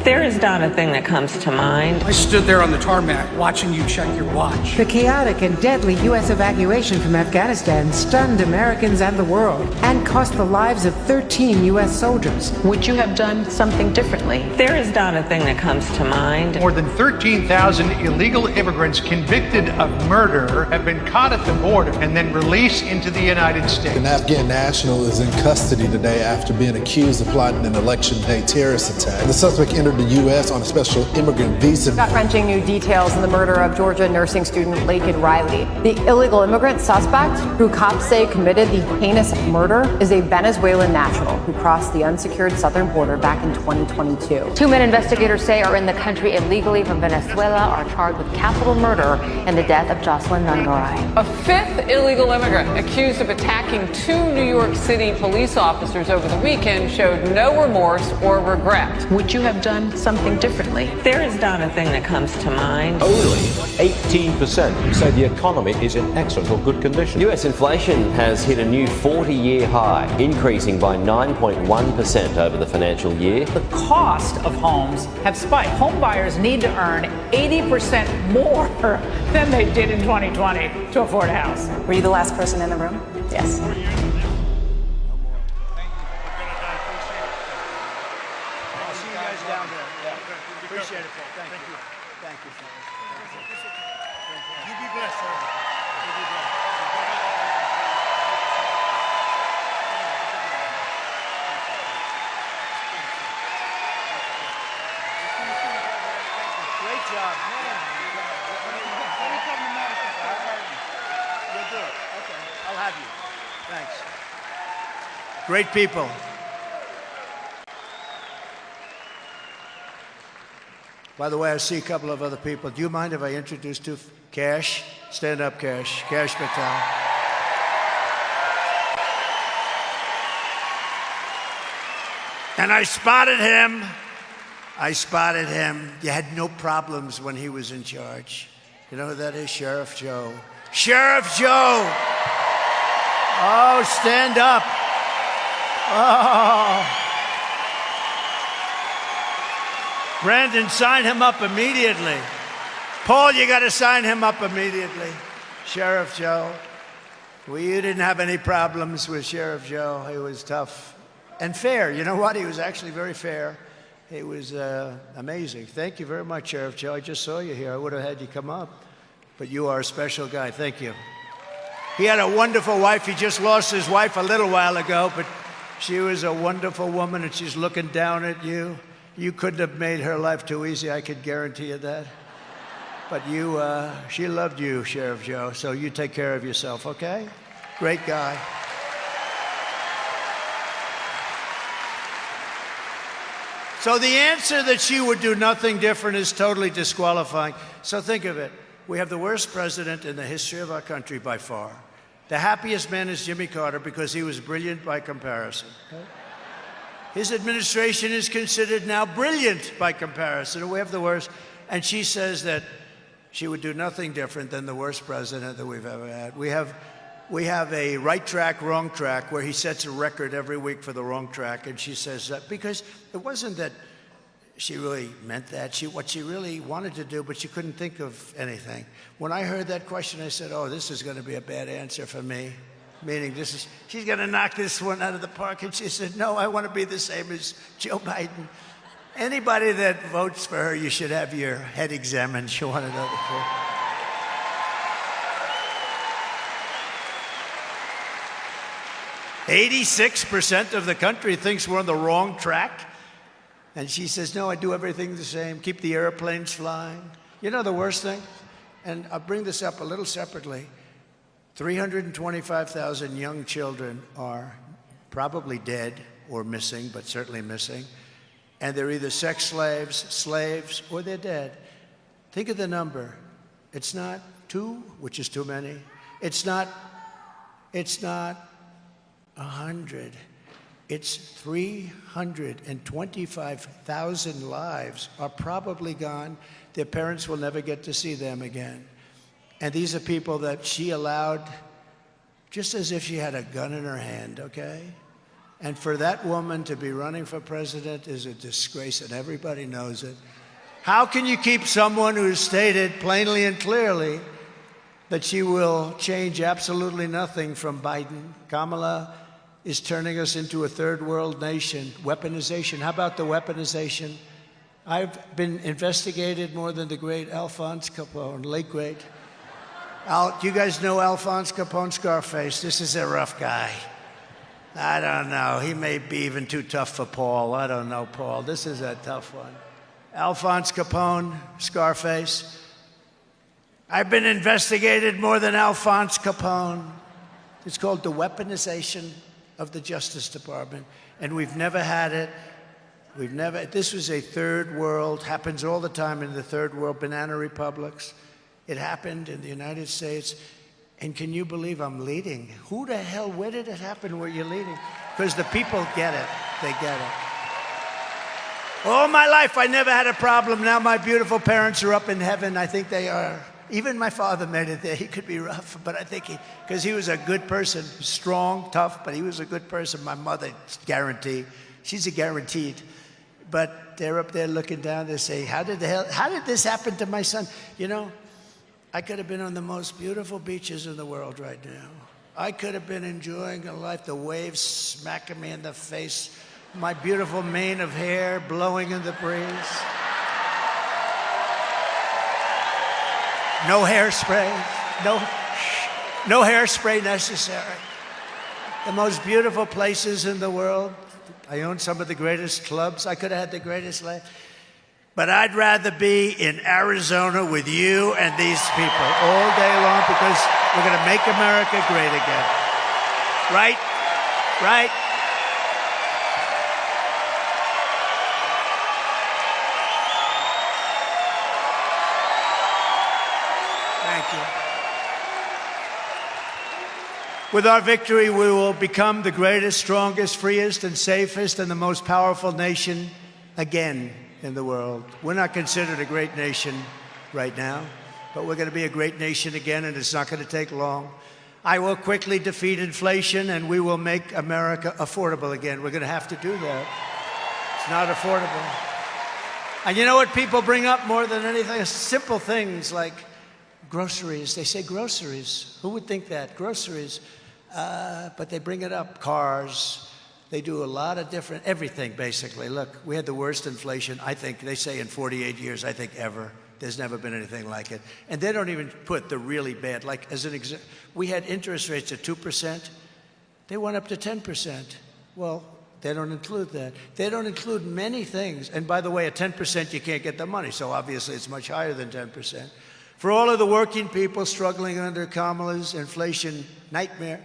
There is not a thing that comes to mind. I stood there on the tarmac watching you check your watch. The chaotic and deadly U.S. evacuation from Afghanistan stunned Americans and the world and cost the lives of 13 U.S. soldiers. Would you have done something differently? There is not a thing that comes to mind. More than 13,000 illegal immigrants convicted of murder have been caught at the border and then released into the United States. An Afghan national is in custody today after being accused of plotting an election day terrorist attack. The suspect entered the U.S. on a special immigrant visa. Gut-wrenching new details in the murder of Georgia nursing student Laken Riley. The illegal immigrant suspect, who cops say committed the heinous murder, is a Venezuelan national who crossed the unsecured southern border back in 2022. 2 men investigators say are in the country illegally from Venezuela are charged with capital murder and the death of Jocelyn Nungaray. A fifth illegal immigrant accused of attacking 2 New York City police officers over the weekend showed no remorse or regret. Would you have done something differently? There is not a thing that comes to mind. Only 18% say the economy is in excellent or good condition. US inflation has hit a new 40-year high, increasing by 9.1% over the financial year. The cost of homes have spiked. Home buyers need to earn 80% more than they did in 2020 to afford a house. Were you the last person in the room? Yes. Appreciate it, Paul. Thank you. Thank you. You be blessed, sir. You be blessed. Great job. When you come to Madison, you'll do it. Okay. I'll have you. Thanks. Great people. By the way, I see a couple of other people. Do you mind if I introduce to Cash? Stand up, Cash. Cash Patel. And I spotted him. You had no problems when he was in charge. You know who that is? Sheriff Joe. Sheriff Joe! Oh, stand up. Oh. Brandon, sign him up immediately. Paul, you got to sign him up immediately. Sheriff Joe. Well, you didn't have any problems with Sheriff Joe. He was tough and fair. You know what? He was actually very fair. He was amazing. Thank you very much, Sheriff Joe. I just saw you here. I would have had you come up. But you are a special guy. Thank you. He had a wonderful wife. He just lost his wife a little while ago, but she was a wonderful woman, and she's looking down at you. You couldn't have made her life too easy, I could guarantee you that. But she loved you, Sheriff Joe, so you take care of yourself, okay? Great guy. So the answer that she would do nothing different is totally disqualifying. So think of it. We have the worst president in the history of our country by far. The happiest man is Jimmy Carter because he was brilliant by comparison. His administration is considered now brilliant by comparison. We have the worst. And she says that she would do nothing different than the worst president that we've ever had. We have a right track, wrong track, where he sets a record every week for the wrong track. And she says that because it wasn't that she really meant that. What she really wanted to do, but she couldn't think of anything. When I heard that question, I said, oh, this is going to be a bad answer for me. Meaning she's going to knock this one out of the park. And she said, no, I want to be the same as Joe Biden. Anybody that votes for her, you should have your head examined. She wanted other people. 86% of the country thinks we're on the wrong track. And she says, no, I do everything the same. Keep the airplanes flying. You know the worst thing? And I'll bring this up a little separately. 325,000 young children are probably dead or missing, but certainly missing. And they're either sex slaves, or they're dead. Think of the number. It's not 2, which is too many. It's not 100. It's 325,000 lives are probably gone. Their parents will never get to see them again. And these are people that she allowed just as if she had a gun in her hand, okay? And for that woman to be running for president is a disgrace, and everybody knows it. How can you keep someone who's stated plainly and clearly that she will change absolutely nothing from Biden? Kamala is turning us into a third world nation. Weaponization. How about the weaponization? I've been investigated more than the great Alphonse Capone, late great. You guys know Alphonse Capone, Scarface? This is a rough guy. I don't know. He may be even too tough for Paul. I don't know, Paul. This is a tough one. Alphonse Capone, Scarface. I've been investigated more than Alphonse Capone. It's called the weaponization of the Justice Department, and we've never had it. This was a third world, happens all the time in the third world, banana republics. It happened in the United States, and can you believe I'm leading? Who the hell, where did it happen where you're leading? Because the people get it, they get it. All my life I never had a problem. Now my beautiful parents are up in heaven. I think they are. Even my father made it there. He could be rough, but I think because he was a good person, strong, tough, but he was a good person. My mother, guarantee, she's a guaranteed. But they're up there looking down, they say, how did this happen to my son? You know, I could have been on the most beautiful beaches in the world right now. I could have been enjoying a life, the waves smacking me in the face, my beautiful mane of hair blowing in the breeze. No hairspray, no hairspray necessary. The most beautiful places in the world. I own some of the greatest clubs. I could have had the greatest life. But I'd rather be in Arizona with you and these people all day long because we're going to make America great again. Right? Right? Thank you. With our victory, we will become the greatest, strongest, freest, and safest, and the most powerful nation again in the world. We're not considered a great nation right now, but we're going to be a great nation again, and it's not going to take long. I will quickly defeat inflation, and we will make America affordable again. We're going to have to do that. It's not affordable. And you know what people bring up more than anything? Simple things like groceries. They say groceries. Who would think that? Groceries. But they bring it up. Cars. They do a lot of different, everything basically. Look, we had the worst inflation, I think, they say in 48 years, I think ever. There's never been anything like it. And they don't even put the really bad, like as an example, we had interest rates at 2%. They went up to 10%. Well, they don't include that. They don't include many things. And by the way, at 10%, you can't get the money. So obviously it's much higher than 10%. For all of the working people struggling under Kamala's inflation nightmare,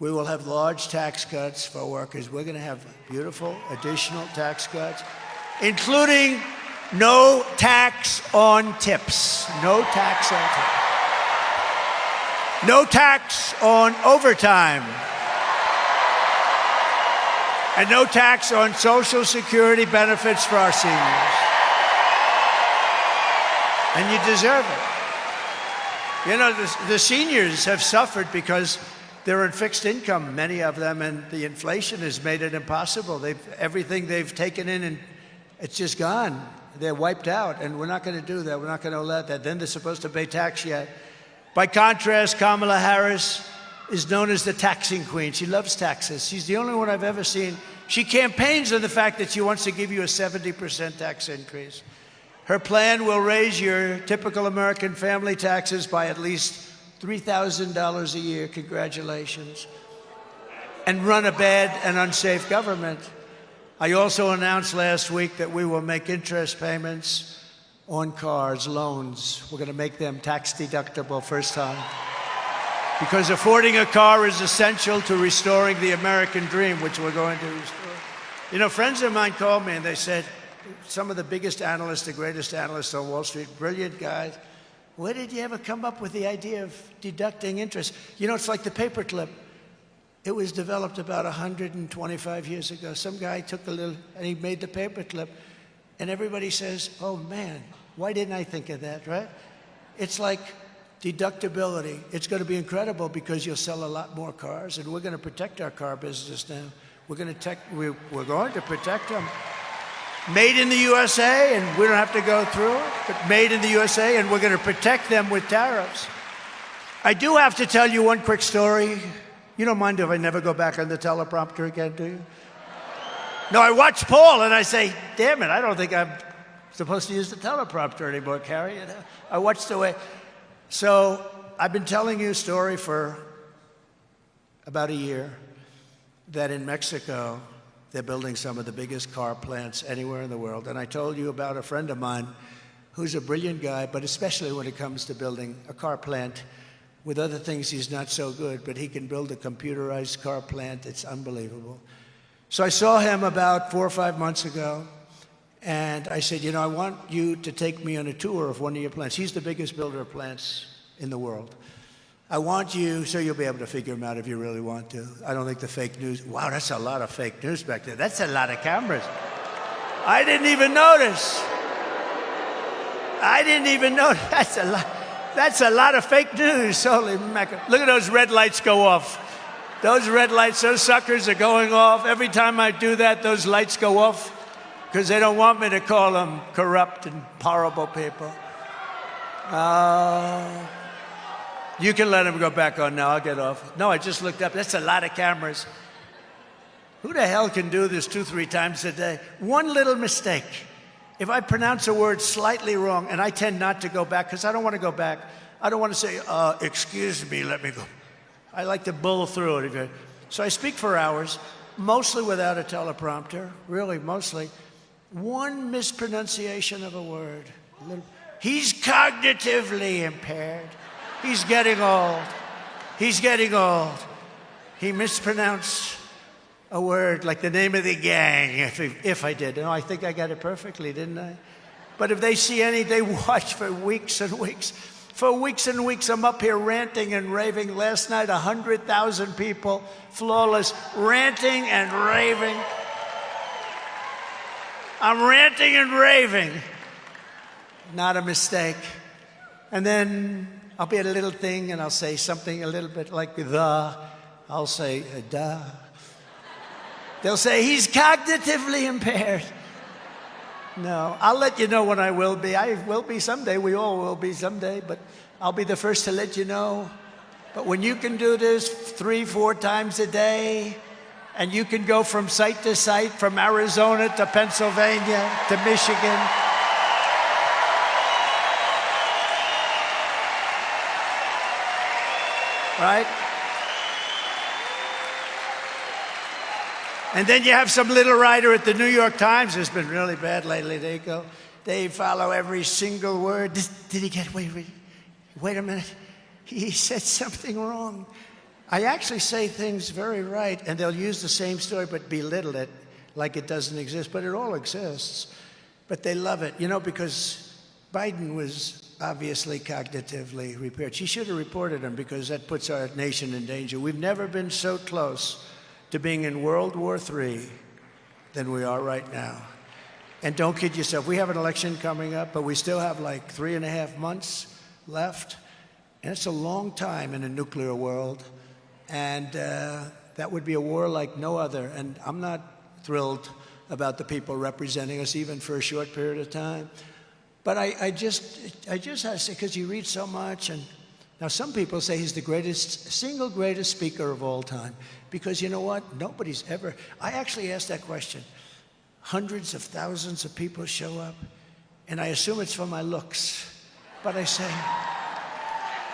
we will have large tax cuts for workers. We're going to have beautiful additional tax cuts, including no tax on tips. No tax on tips. No tax on overtime. And no tax on Social Security benefits for our seniors. And you deserve it. You know, the seniors have suffered because they're on fixed income, many of them, and the inflation has made it impossible. Everything they've taken in, and it's just gone. They're wiped out, and we're not going to do that. We're not going to let that. Then they're supposed to pay tax yet. By contrast, Kamala Harris is known as the taxing queen. She loves taxes. She's the only one I've ever seen. She campaigns on the fact that she wants to give you a 70% tax increase. Her plan will raise your typical American family taxes by at least $3,000 a year, congratulations, and run a bad and unsafe government. I also announced last week that we will make interest payments on cars, loans. We're going to make them tax deductible first time. Because affording a car is essential to restoring the American dream, which we're going to restore. You know, friends of mine called me and they said, some of the biggest analysts, the greatest analysts on Wall Street, brilliant guys, where did you ever come up with the idea of deducting interest? You know, it's like the paperclip. It was developed about 125 years ago. Some guy took a little, and he made the paperclip. And everybody says, oh man, why didn't I think of that, right? It's like deductibility. It's going to be incredible because you'll sell a lot more cars, and we're going to protect our car business now. We're going to protect them. Made in the USA, and we don't have to go through it, but made in the USA, and we're going to protect them with tariffs. I do have to tell you one quick story. You don't mind if I never go back on the teleprompter again, do you? No, I watch Paul, and I say, damn it, I don't think I'm supposed to use the teleprompter anymore, Kari. You know? I watched the way. So I've been telling you a story for about a year that in Mexico, they're building some of the biggest car plants anywhere in the world. And I told you about a friend of mine who's a brilliant guy, but especially when it comes to building a car plant. With other things, he's not so good, but he can build a computerized car plant. It's unbelievable. So I saw him about 4 or 5 months ago, and I said, you know, I want you to take me on a tour of one of your plants. He's the biggest builder of plants in the world. I want you, so you'll be able to figure him out if you really want to. I don't think the fake news, wow, that's a lot of fake news back there. That's a lot of cameras. I didn't even notice. That's a lot of fake news. Holy mackerel. Look at those red lights go off. Those red lights, those suckers are going off. Every time I do that, those lights go off because they don't want me to call them corrupt and horrible people. You can let them go back on now. I'll get off. No, I just looked up. That's a lot of cameras. Who the hell can do this 2-3 times a day? One little mistake. If I pronounce a word slightly wrong, and I tend not to go back because I don't want to go back. I don't want to say, excuse me, let me go. I like to bull through it. So I speak for hours, mostly without a teleprompter, really mostly. One mispronunciation of a word. He's cognitively impaired. He's getting old. He's getting old. He mispronounced a word like the name of the gang, if I did. No, I think I got it perfectly, didn't I? But if they see any, they watch for weeks and weeks. For weeks and weeks, I'm up here ranting and raving. Last night, 100,000 people, flawless, ranting and raving. I'm ranting and raving. Not a mistake. And then I'll be at a little thing and I'll say something a little bit like I'll say, duh. They'll say, he's cognitively impaired. No, I'll let you know when I will be. I will be someday. We all will be someday, but I'll be the first to let you know. But when you can do this 3-4 times a day, and you can go from site to site, from Arizona to Pennsylvania to Michigan, right? And then you have some little writer at the New York Times who's been really bad lately. They follow every single word. Did he get, wait a minute. He said something wrong. I actually say things very right, and they'll use the same story but belittle it like it doesn't exist, but it all exists. But they love it, you know, because Biden was obviously cognitively impaired. She should have reported him because that puts our nation in danger. We've never been so close to being in World War III than we are right now. And don't kid yourself, we have an election coming up, but we still have like 3.5 months left. And it's a long time in a nuclear world. And that would be a war like no other. And I'm not thrilled about the people representing us, even for a short period of time. But I just have to say, because you read so much, and now some people say he's the single greatest speaker of all time. Because you know what? Nobody's ever, I actually asked that question. Hundreds of thousands of people show up, and I assume it's for my looks. But I say,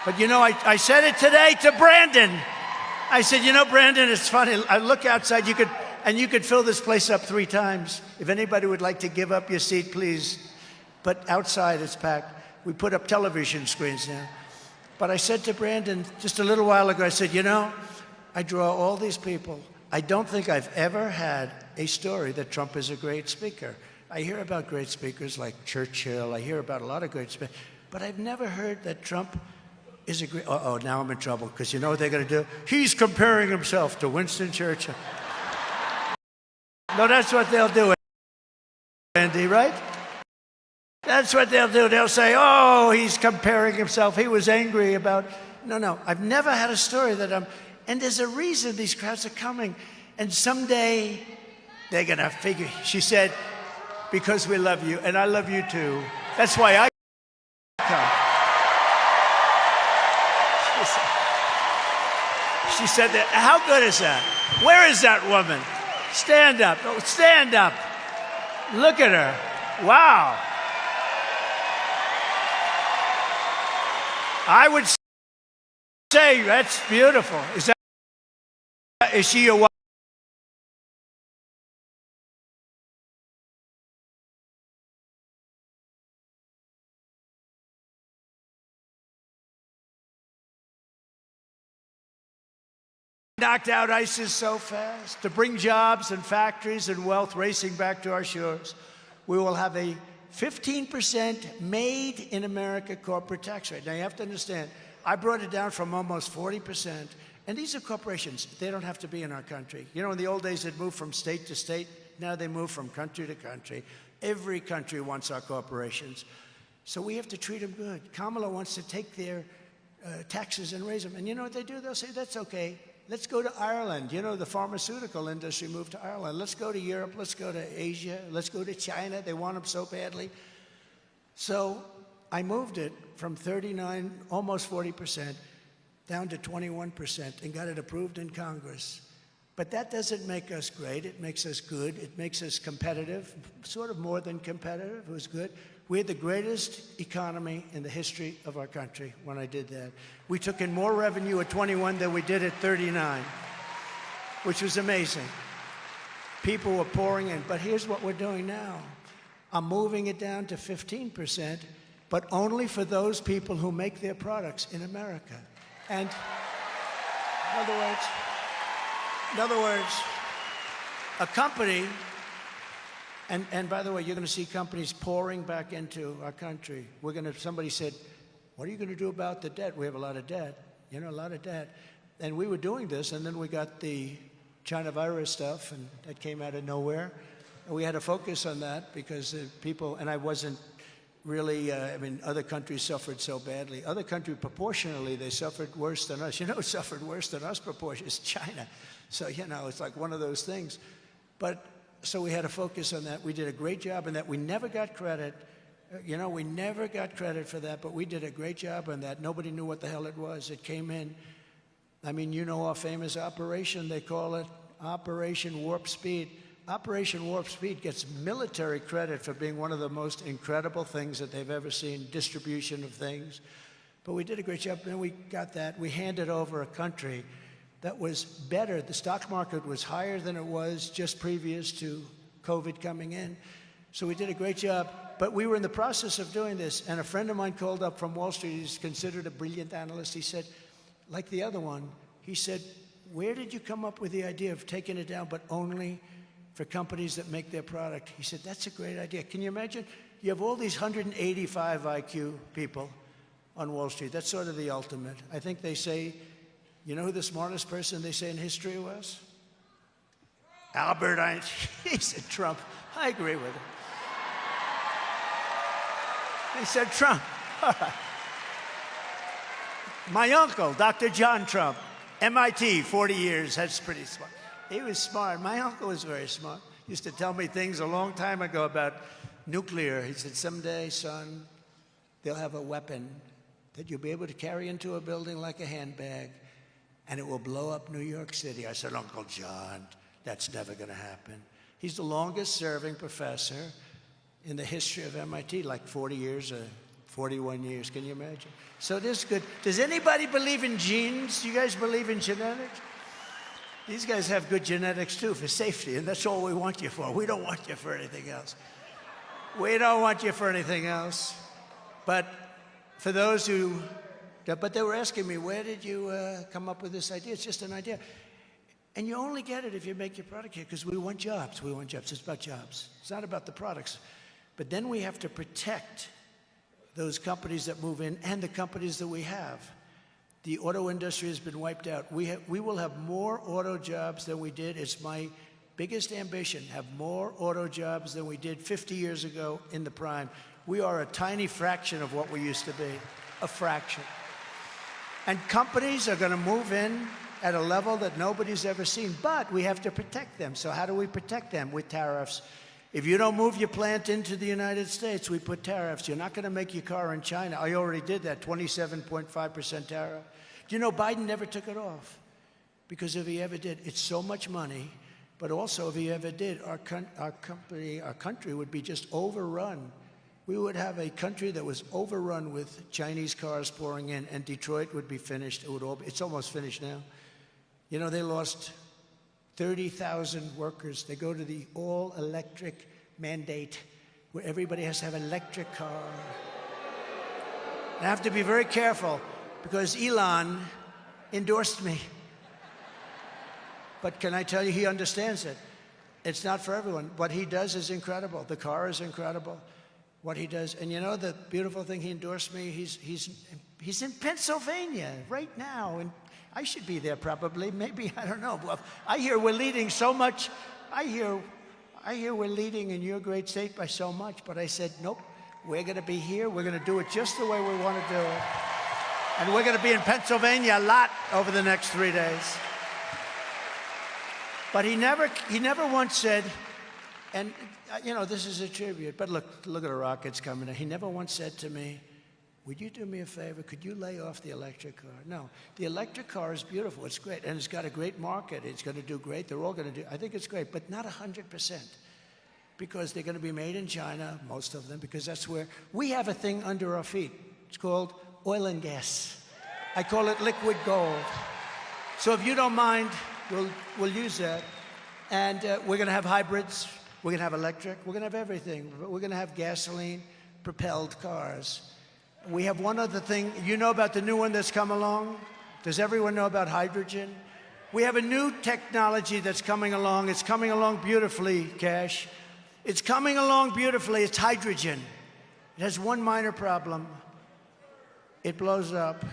but you know, I said it today to Brandon. I said, you know, Brandon, it's funny. I look outside, you could fill this place up 3 times. If anybody would like to give up your seat, please. But outside it's packed. We put up television screens now. But I said to Brandon just a little while ago, I said, you know, I draw all these people. I don't think I've ever had a story that Trump is a great speaker. I hear about great speakers like Churchill. I hear about a lot of great speakers. But I've never heard that Trump is a great... Uh-oh, now I'm in trouble, because you know what they're going to do? He's comparing himself to Winston Churchill. No, that's what they'll do, Andy, right? That's what they'll do. They'll say, oh, he's comparing himself. He was angry about... No. I've never had a story that I'm... And there's a reason these crowds are coming. And someday they're going to figure... She said, because we love you, and I love you too. That's why I come. She said that. How good is that? Where is that woman? Stand up. Oh, stand up. Look at her. Wow. I would say that's beautiful. Is she your wife? Knocked out ISIS so fast to bring jobs and factories and wealth racing back to our shores. We will have a 15% made in America corporate tax rate. Now you have to understand, I brought it down from almost 40%. And these are corporations. They don't have to be in our country. You know, in the old days, they'd move from state to state. Now they move from country to country. Every country wants our corporations. So we have to treat them good. Kamala wants to take their taxes and raise them. And you know what they do? They'll say, that's okay. Let's go to Ireland. You know, the pharmaceutical industry moved to Ireland. Let's go to Europe. Let's go to Asia. Let's go to China. They want them so badly. So I moved it from 39, almost 40%, down to 21% and got it approved in Congress. But that doesn't make us great. It makes us good. It makes us competitive, sort of more than competitive. It was good. We had the greatest economy in the history of our country when I did that. We took in more revenue at 21 than we did at 39, which was amazing. People were pouring in. But here's what we're doing now. I'm moving it down to 15%, but only for those people who make their products in America. And in other words, a company, and by the way, you're going to see companies pouring back into our country. Somebody said, what are you going to do about the debt? We have a lot of debt, a lot of debt. And we were doing this, and then we got the China virus stuff, and that came out of nowhere. And we had to focus on that because people, and I wasn't really, other countries suffered so badly. Other countries, proportionally, they suffered worse than us. Who suffered worse than us proportionally? It's China. So, it's like one of those things. So we had to focus on that. We did a great job in that. We never got credit. We never got credit for that, but we did a great job on that. Nobody knew what the hell it was. It came in. Our famous operation, they call it Operation Warp Speed. Operation Warp Speed gets military credit for being one of the most incredible things that they've ever seen, distribution of things. But we did a great job. Then we got that. We handed over a country that was better. The stock market was higher than it was just previous to COVID coming in. So we did a great job. But we were in the process of doing this, and a friend of mine called up from Wall Street. He's considered a brilliant analyst. He said, like the other one, he said, where did you come up with the idea of taking it down, but only for companies that make their product? He said, that's a great idea. Can you imagine? You have all these 185 IQ people on Wall Street. That's sort of the ultimate. I think they say, you know who the smartest person they say in history was? Albert Einstein. He said Trump. I agree with him. He said Trump. All right. My uncle, Dr. John Trump, MIT, 40 years. That's pretty smart. He was smart. My uncle was very smart. He used to tell me things a long time ago about nuclear. He said, someday, son, they'll have a weapon that you'll be able to carry into a building like a handbag, and it will blow up New York City. I said, Uncle John, that's never going to happen. He's the longest serving professor in the history of MIT, like 40 years or 41 years. Can you imagine? So this is good. Does anybody believe in genes? Do you guys believe in genetics? These guys have good genetics too for safety, and that's all we want you for. We don't want you for anything else. We don't want you for anything else. But for those who, but they were asking me, where did you come up with this idea? It's just an idea. And you only get it if you make your product here, because we want jobs. We want jobs. It's about jobs. It's not about the products. But then we have to protect those companies that move in and the companies that we have. The auto industry has been wiped out. We will have more auto jobs than we did. It's my biggest ambition, have more auto jobs than we did 50 years ago in the prime. We are a tiny fraction of what we used to be, a fraction. And companies are going to move in at a level that nobody's ever seen, but we have to protect them. So how do we protect them? With tariffs. If you don't move your plant into the United States, we put tariffs. You're not going to make your car in China. I already did that, 27.5% tariff. Do you know Biden never took it off? Because if he ever did, it's so much money. But also, if he ever did, our country would be just overrun. We would have a country that was overrun with Chinese cars pouring in, and Detroit would be finished. It's almost finished now. You know, they lost 30,000 workers. They go to the all-electric mandate where everybody has to have an electric car. And I have to be very careful because Elon endorsed me. But can I tell you, he understands it. It's not for everyone. What he does is incredible. The car is incredible. What he does. And you know the beautiful thing, he endorsed me. He's in Pennsylvania right now. And I should be there probably. Maybe, I don't know. Well, I hear we're leading so much. I hear we're leading in your great state by so much. But I said, nope, we're going to be here. We're going to do it just the way we want to do it. And we're going to be in Pennsylvania a lot over the next 3 days. But he never once said, and you know, this is a tribute, but look at the rockets coming in. He never once said to me, would you do me a favor? Could you lay off the electric car? No, the electric car is beautiful. It's great. And it's got a great market. It's going to do great. They're all going to do, I think it's great, but not 100%. Because they're going to be made in China, most of them, because that's where we have a thing under our feet. It's called oil and gas. I call it liquid gold. So if you don't mind, we'll use that. And we're going to have hybrids. We're going to have electric. We're going to have everything. We're going to have gasoline-propelled cars. We have one other thing. You know about the new one that's come along? Does everyone know about hydrogen? We have a new technology that's coming along. It's coming along beautifully, Cash. It's coming along beautifully. It's hydrogen. It has one minor problem. It blows up.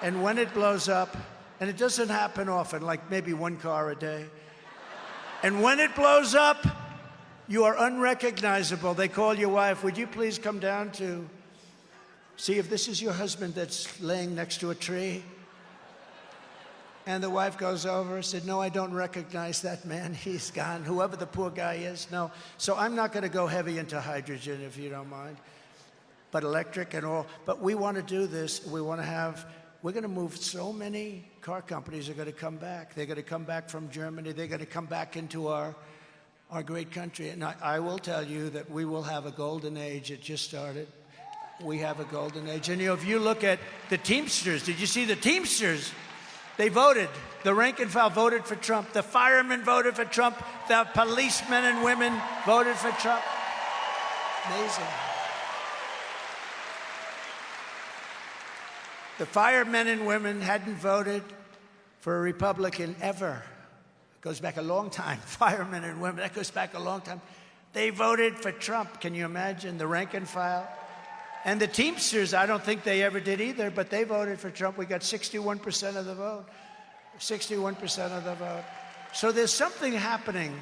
And when it blows up, and it doesn't happen often, like maybe one car a day. And when it blows up, you are unrecognizable. They call your wife, would you please come down to see if this is your husband that's laying next to a tree? And the wife goes over and said, no, I don't recognize that man. He's gone, whoever the poor guy is. No. So I'm not going to go heavy into hydrogen, if you don't mind, but electric and all. But we want to do this. We want to have, we're going to move so many car companies are going to come back. They're going to come back from Germany. They're going to come back into our great country. And I will tell you that we will have a golden age. It just started. We have a golden age. And you know, if you look at the Teamsters, did you see the Teamsters? They voted. The rank and file voted for Trump. The firemen voted for Trump. The policemen and women voted for Trump. Amazing. The firemen and women hadn't voted for a Republican ever. It goes back a long time. Firemen and women, that goes back a long time. They voted for Trump. Can you imagine? The rank and file. And the Teamsters, I don't think they ever did either, but they voted for Trump. We got 61% of the vote. 61% of the vote. So there's something happening.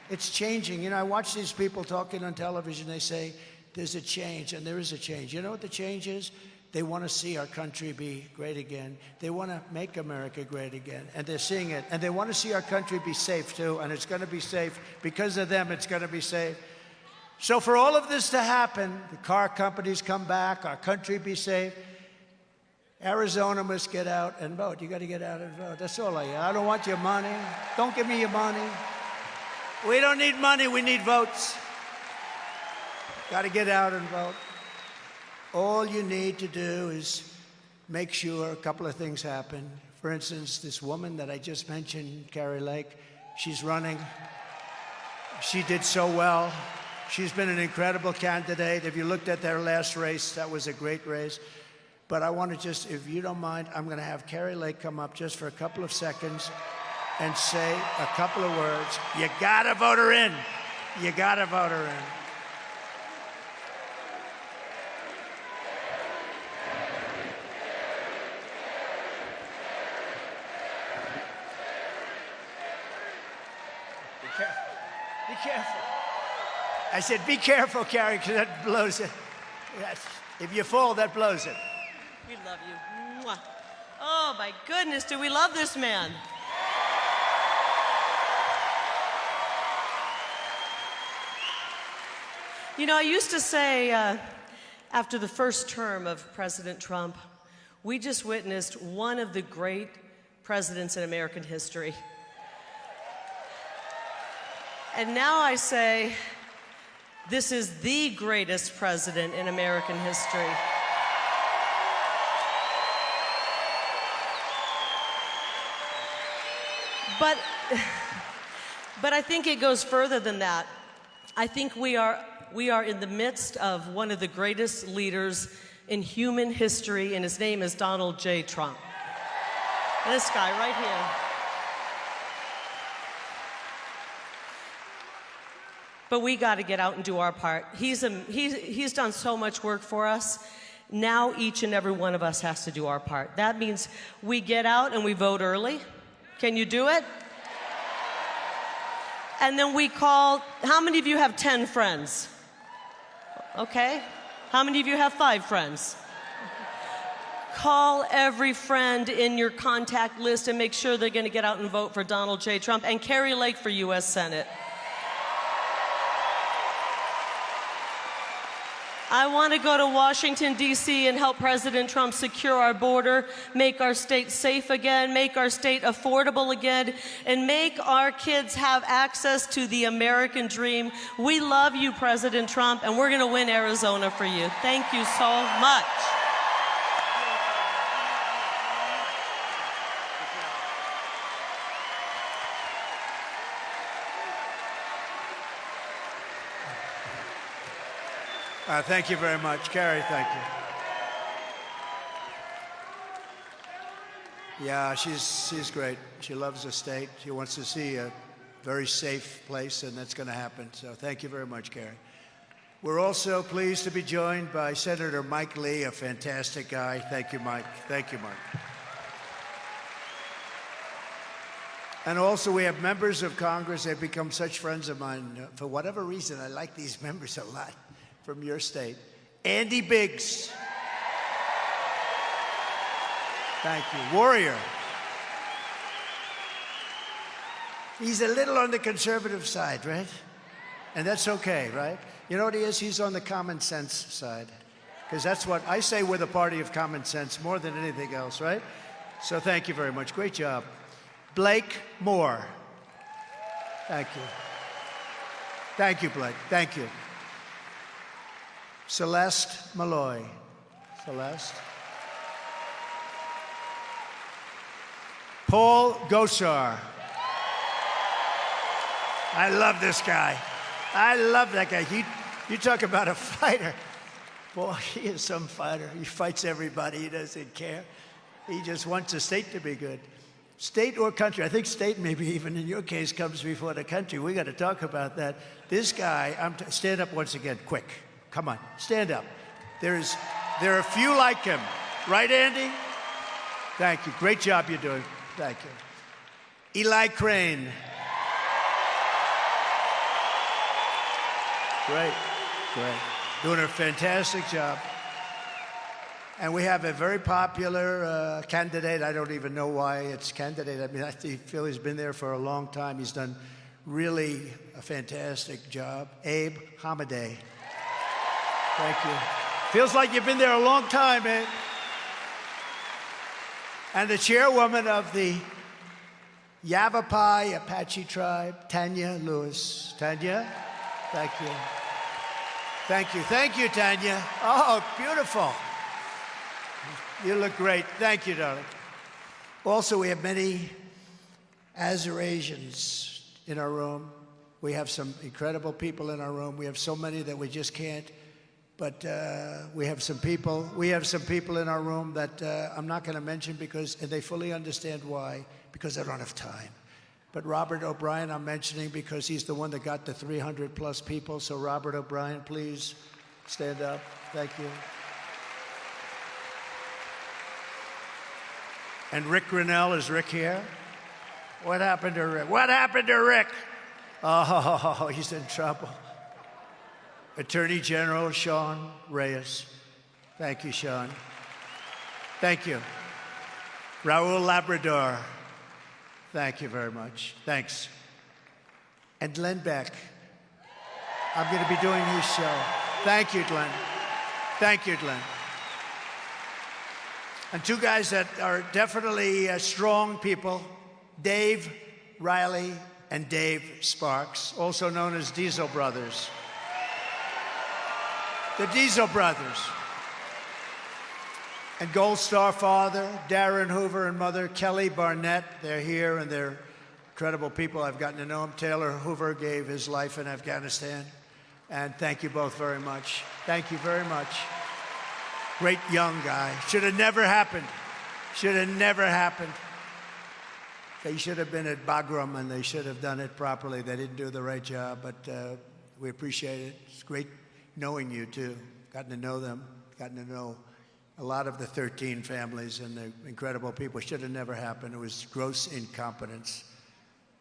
It's changing. You know, I watch these people talking on television. They say, there's a change, and there is a change. You know what the change is? They want to see our country be great again. They want to make America great again, and they're seeing it. And they want to see our country be safe, too, and it's going to be safe. Because of them, it's going to be safe. So for all of this to happen, the car companies come back, our country be safe, Arizona must get out and vote. You got to get out and vote. That's all I don't want your money. Don't give me your money. We don't need money. We need votes. Got to get out and vote. All you need to do is make sure a couple of things happen. For instance, this woman that I just mentioned, Kari Lake, she's running. She did so well. She's been an incredible candidate. If you looked at their last race, that was a great race. But I want to just, if you don't mind, I'm going to have Kari Lake come up just for a couple of seconds and say a couple of words. You got to vote her in. You got to vote her in. Be careful. Be careful. I said, be careful, Kari, because that blows it. Yes. If you fall, that blows it. We love you. Mwah. Oh, my goodness, do we love this man? You know, I used to say after the first term of President Trump, we just witnessed one of the great presidents in American history. And now I say, this is the greatest president in American history. But I think it goes further than that. I think we are in the midst of one of the greatest leaders in human history, and his name is Donald J. Trump. This guy right here. But we got to get out and do our part. He's done so much work for us. Now each and every one of us has to do our part. That means we get out and we vote early. Can you do it? And then we call, how many of you have 10 friends? Okay. How many of you have 5 friends? Call every friend in your contact list and make sure they're going to get out and vote for Donald J. Trump and Kari Lake for U.S. Senate. I want to go to Washington, D.C. and help President Trump secure our border, make our state safe again, make our state affordable again, and make our kids have access to the American dream. We love you, President Trump, and we're going to win Arizona for you. Thank you so much. Thank you very much. Kari, thank you. Yeah, she's great. She loves the state. She wants to see a very safe place, and that's going to happen. So thank you very much, Kari. We're also pleased to be joined by Senator Mike Lee, a fantastic guy. Thank you, Mike. Thank you, Mike. And also we have members of Congress. They've become such friends of mine. For whatever reason, I like these members a lot. From your state, Andy Biggs. Thank you. Warrior. He's a little on the conservative side, right? And that's okay, right? You know what he is? He's on the common sense side. Because that's what I say, we're the party of common sense more than anything else, right? So thank you very much. Great job. Blake Moore. Thank you. Thank you, Blake. Thank you. Celeste Malloy. Celeste. Paul Gosar. I love this guy. I love that guy. You talk about a fighter. Boy, he is some fighter. He fights everybody. He doesn't care. He just wants the state to be good. State or country. I think state maybe even in your case comes before the country. We got to talk about that. This guy, stand up once again, quick. Come on, stand up. There are a few like him. Right, Andy? Thank you. Great job you're doing. Thank you. Eli Crane. Great, great. Doing a fantastic job. And we have a very popular candidate. I don't even know why it's candidate. I mean, I feel he's been there for a long time. He's done really a fantastic job. Abe Hamadeh. Thank you. Feels like you've been there a long time, eh? And the chairwoman of the Yavapai Apache tribe, Tanya Lewis. Tanya, thank you. Thank you. Thank you, Tanya. Oh, beautiful. You look great. Thank you, darling. Also, we have many Azerasians in our room. We have some incredible people in our room. We have so many that we just can't. But we have some people. We have some people in our room that I'm not going to mention because, and they fully understand why, because I don't have time. But Robert O'Brien, I'm mentioning because he's the one that got the 300 plus people. So Robert O'Brien, please stand up. Thank you. And Rick Grinnell, is Rick here? What happened to Rick? What happened to Rick? Oh, he's in trouble. Attorney General Sean Reyes. Thank you, Sean. Thank you. Raul Labrador. Thank you very much. Thanks. And Glenn Beck. I'm going to be doing his show. Thank you, Glenn. Thank you, Glenn. And two guys that are definitely strong people, Dave Riley and Dave Sparks, also known as Diesel Brothers. The Diesel Brothers. And Gold Star father, Darren Hoover, and mother, Kelly Barnett. They're here, and they're incredible people. I've gotten to know them. Taylor Hoover gave his life in Afghanistan. And thank you both very much. Thank you very much. Great young guy. Should have never happened. Should have never happened. They should have been at Bagram, and they should have done it properly. They didn't do the right job, but we appreciate it. It's great knowing you, too. Gotten to know them. Gotten to know a lot of the 13 families and the incredible people. Should have never happened. It was gross incompetence.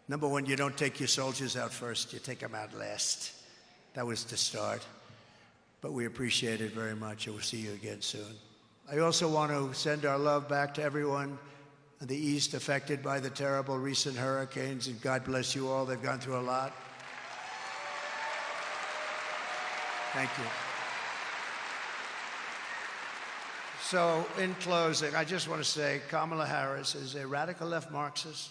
Number one, you don't take your soldiers out first. You take them out last. That was the start. But we appreciate it very much, and we'll see you again soon. I also want to send our love back to everyone in the East affected by the terrible recent hurricanes, and God bless you all. They've gone through a lot. Thank you. So, in closing, I just want to say Kamala Harris is a radical left Marxist,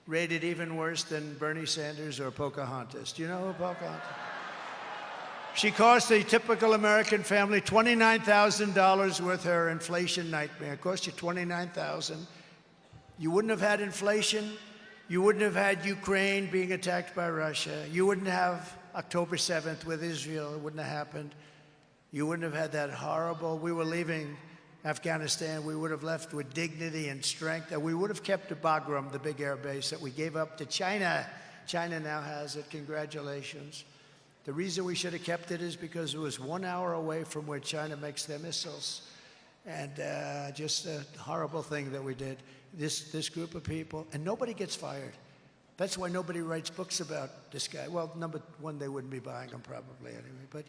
rated even worse than Bernie Sanders or Pocahontas. Do you know who Pocahontas? She cost a typical American family $29,000 worth of her inflation nightmare. It cost you $29,000. You wouldn't have had inflation. You wouldn't have had Ukraine being attacked by Russia. You wouldn't have October 7th with Israel. It wouldn't have happened. You wouldn't have had that horrible, we were leaving Afghanistan, we would have left with dignity and strength, and we would have kept the Bagram, the big air base that we gave up to China. China now has it. Congratulations. The reason we should have kept it is because it was 1 hour away from where China makes their missiles. And just a horrible thing that we did. This group of people, and nobody gets fired. That's why nobody writes books about this guy. Well, number one, they wouldn't be buying them probably anyway, but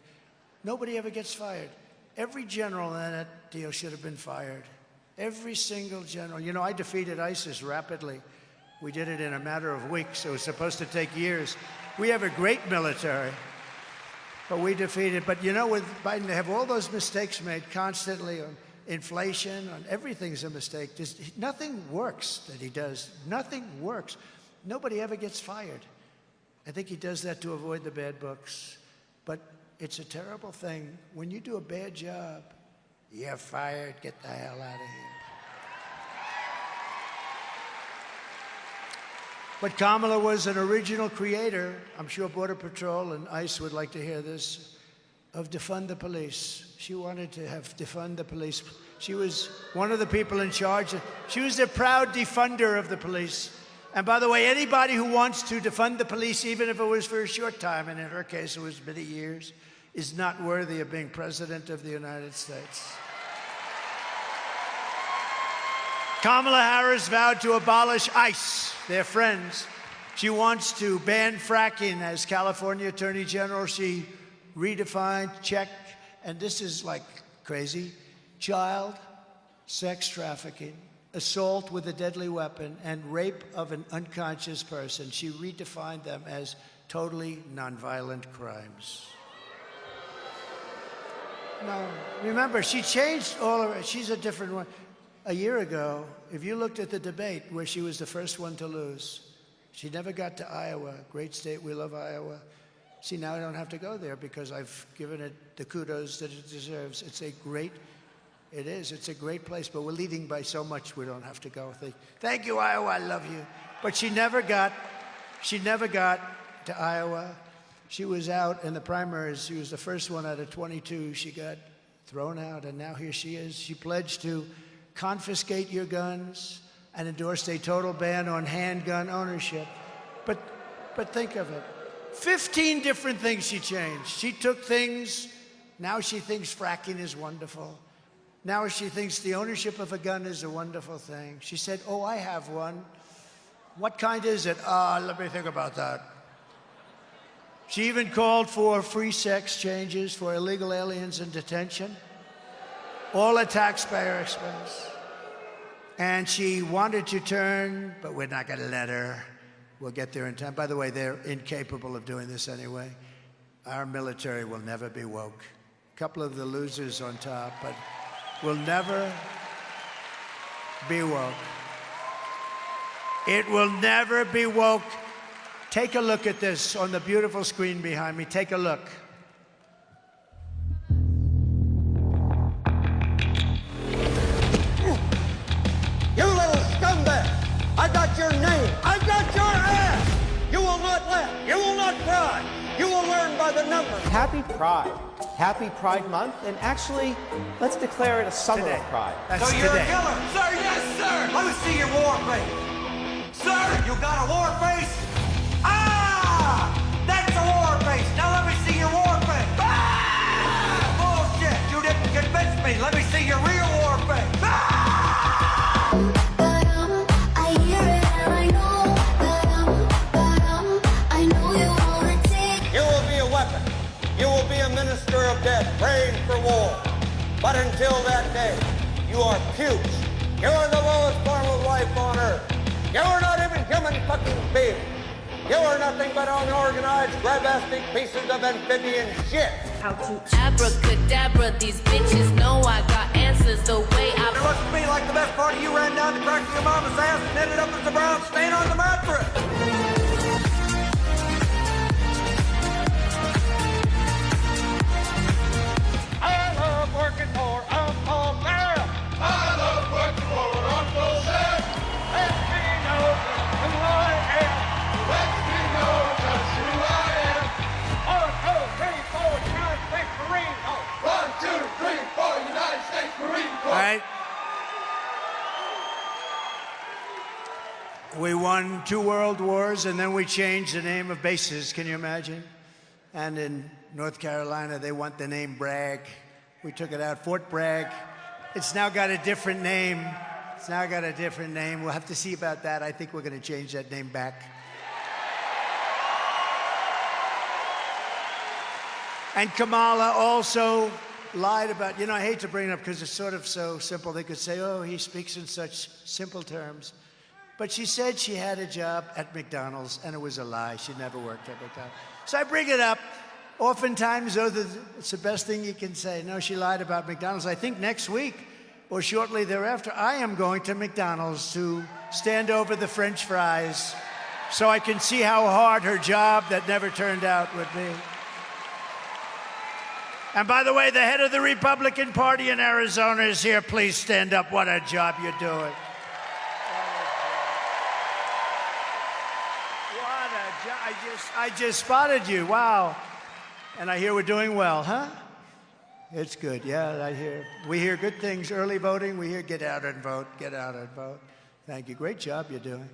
nobody ever gets fired. Every general in that deal should have been fired. Every single general. You know, I defeated ISIS rapidly. We did it in a matter of weeks. It was supposed to take years. We have a great military, but we defeated. But you know, with Biden, they have all those mistakes made constantly on inflation, on everything's a mistake. Just, nothing works that he does. Nothing works. Nobody ever gets fired. I think he does that to avoid the bad books. But it's a terrible thing. When you do a bad job, you're fired. Get the hell out of here. But Kamala was an original creator, I'm sure Border Patrol and ICE would like to hear this, of defund the police. She wanted to have defund the police. She was one of the people in charge. She was the proud defunder of the police. And by the way, anybody who wants to defund the police, even if it was for a short time, and in her case it was many years, is not worthy of being President of the United States. Kamala Harris vowed to abolish ICE, their friends. She wants to ban fracking as California Attorney General. She redefined, checked, and this is like crazy, child sex trafficking, assault with a deadly weapon, and rape of an unconscious person. She redefined them as totally nonviolent crimes. No, remember, she changed all of it. She's a different one. A year ago, if you looked at the debate where she was the first one to lose, she never got to Iowa. Great state, we love Iowa. See, now I don't have to go there because I've given it the kudos that it deserves. It's a great place, but we're leading by so much we don't have to go. Thank you, Iowa, I love you. But she never got to Iowa. She was out in the primaries. She was the first one out of 22. She got thrown out, and now here she is. She pledged to confiscate your guns and endorsed a total ban on handgun ownership. But think of it. 15 different things she changed. She took things, now she thinks fracking is wonderful. Now she thinks the ownership of a gun is a wonderful thing. She said, oh, I have one. What kind is it? Let me think about that. She even called for free sex changes for illegal aliens in detention, all at taxpayer expense. And she wanted to turn, but we're not going to let her. We'll get there in time. By the way, they're incapable of doing this anyway. Our military will never be woke. A couple of the losers on top, but will never be woke. It will never be woke. Take a look at this on the beautiful screen behind me. Take a look. You little scumbag! I got your name. I got your ass! You will not laugh. You will not cry. You will learn by the numbers. Happy Pride. Happy Pride Month. And actually, let's declare it a summer of pride. So you're a killer? Sir, yes, sir! Let me see your war face. Sir, you got a war face? Ah! That's a war face. Now let me see your war face. Ah! Bullshit! You didn't convince me. Let me see your real war face. Ah! I hear it and I know. I know you wanna take. You will be a weapon. You will be a minister of death, praying for war. But until that day, you are puke. You are the lowest form of life on earth. You are not even human fucking beings. You are nothing but unorganized, grabastic pieces of amphibian shit. How to abracadabra, these bitches know I got answers the way I. It looks to me like the best part of you ran down the crack of your mama's ass and ended up as a brown stain on the mattress. I love working for Uncle Sam. I love working for Uncle Sam. Let me know who I am. Let me know just who I am. 1, 2, 3, 4, United States Marine Corps. 1, 2, 3, 4, United States Marine Corps. All right. We won 2 world wars, and then we changed the name of bases. Can you imagine? And in North Carolina, they want the name Bragg. We took it out, Fort Bragg. It's now got a different name. It's now got a different name. We'll have to see about that. I think we're going to change that name back. And Kamala also lied about, you know, I hate to bring it up because it's sort of so simple. They could say, oh, he speaks in such simple terms. But she said she had a job at McDonald's, and it was a lie. She never worked at McDonald's. So I bring it up. Oftentimes, it's the best thing you can say. No, she lied about McDonald's. I think next week or shortly thereafter, I am going to McDonald's to stand over the French fries so I can see how hard her job that never turned out would be. And by the way, the head of the Republican Party in Arizona is here. Please stand up. What a job you're doing. What a job. I just spotted you. Wow. And I hear we're doing well, huh? It's good. Yeah, I hear. We hear good things. Early voting, we hear get out and vote, get out and vote. Thank you. Great job you're doing.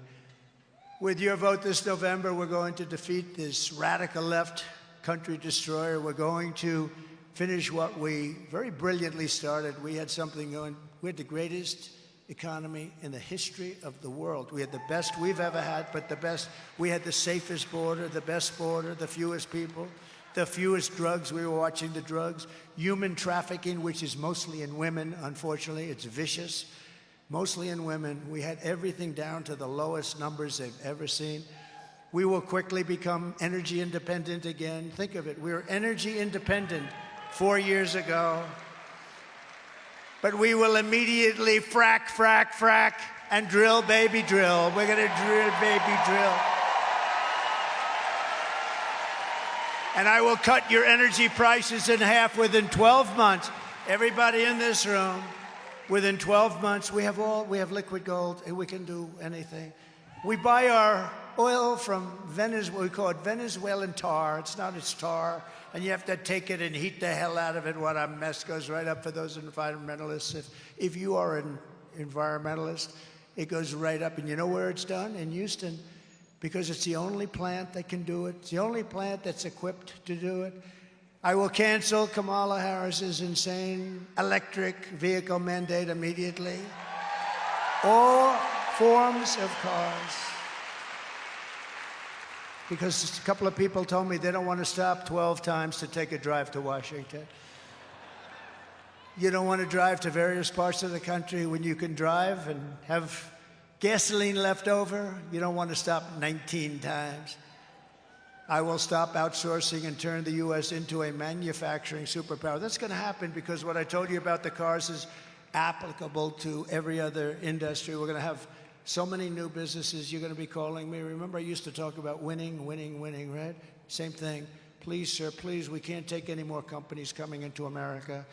With your vote this November, we're going to defeat this radical left country destroyer. We're going to finish what we very brilliantly started. We had something going. We had the greatest economy in the history of the world. We had the best we've ever had, but the best. We had the safest border, the best border, the fewest people, the fewest drugs. We were watching the drugs. Human trafficking, which is mostly in women, unfortunately. It's vicious. Mostly in women. We had everything down to the lowest numbers they've ever seen. We will quickly become energy independent again. Think of it. We were energy independent 4 years ago. But we will immediately frack, frack, frack, and drill, baby, drill. We're going to drill, baby, drill. And I will cut your energy prices in half within 12 months. Everybody in this room, within 12 months, we have liquid gold, and we can do anything. We buy our oil from Venezuela. We call it Venezuelan tar. It's not, it's tar. And you have to take it and heat the hell out of it. What a mess. Goes right up for those environmentalists. If you are an environmentalist, it goes right up. And you know where it's done? In Houston. Because it's the only plant that can do it. It's the only plant that's equipped to do it. I will cancel Kamala Harris's insane electric vehicle mandate immediately. All forms of cars. because a couple of people told me they don't want to stop 12 times to take a drive to Washington. You don't want to drive to various parts of the country when you can drive and have gasoline left over. You don't want to stop 19 times. I will stop outsourcing and turn the U.S. into a manufacturing superpower. That's going to happen because what I told you about the cars is applicable to every other industry. We're going to have so many new businesses. You're going to be calling me. Remember, I used to talk about winning, winning, winning, right? Same thing. Please, sir, please, we can't take any more companies coming into America.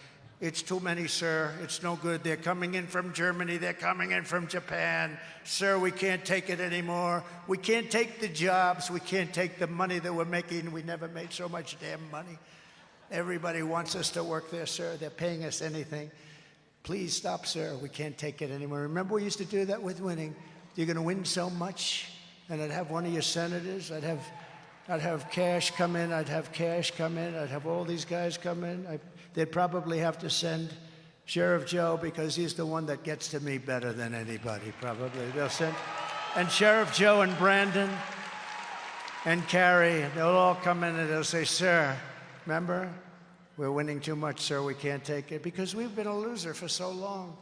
It's too many, sir. It's no good. They're coming in from Germany. They're coming in from Japan. Sir, we can't take it anymore. We can't take the jobs. We can't take the money that we're making. We never made so much damn money. Everybody wants us to work there, sir. They're paying us anything. Please stop, sir. We can't take it anymore. Remember, we used to do that with winning. You're going to win so much, and I'd have one of your senators. I'd have Cash come in. I'd have Cash come in. I'd have all these guys come in. They'd probably have to send Sheriff Joe because he's the one that gets to me better than anybody, probably. They'll send, and Sheriff Joe and Brandon and Kari, they'll all come in and they'll say, sir, remember, we're winning too much, sir. We can't take it because we've been a loser for so long.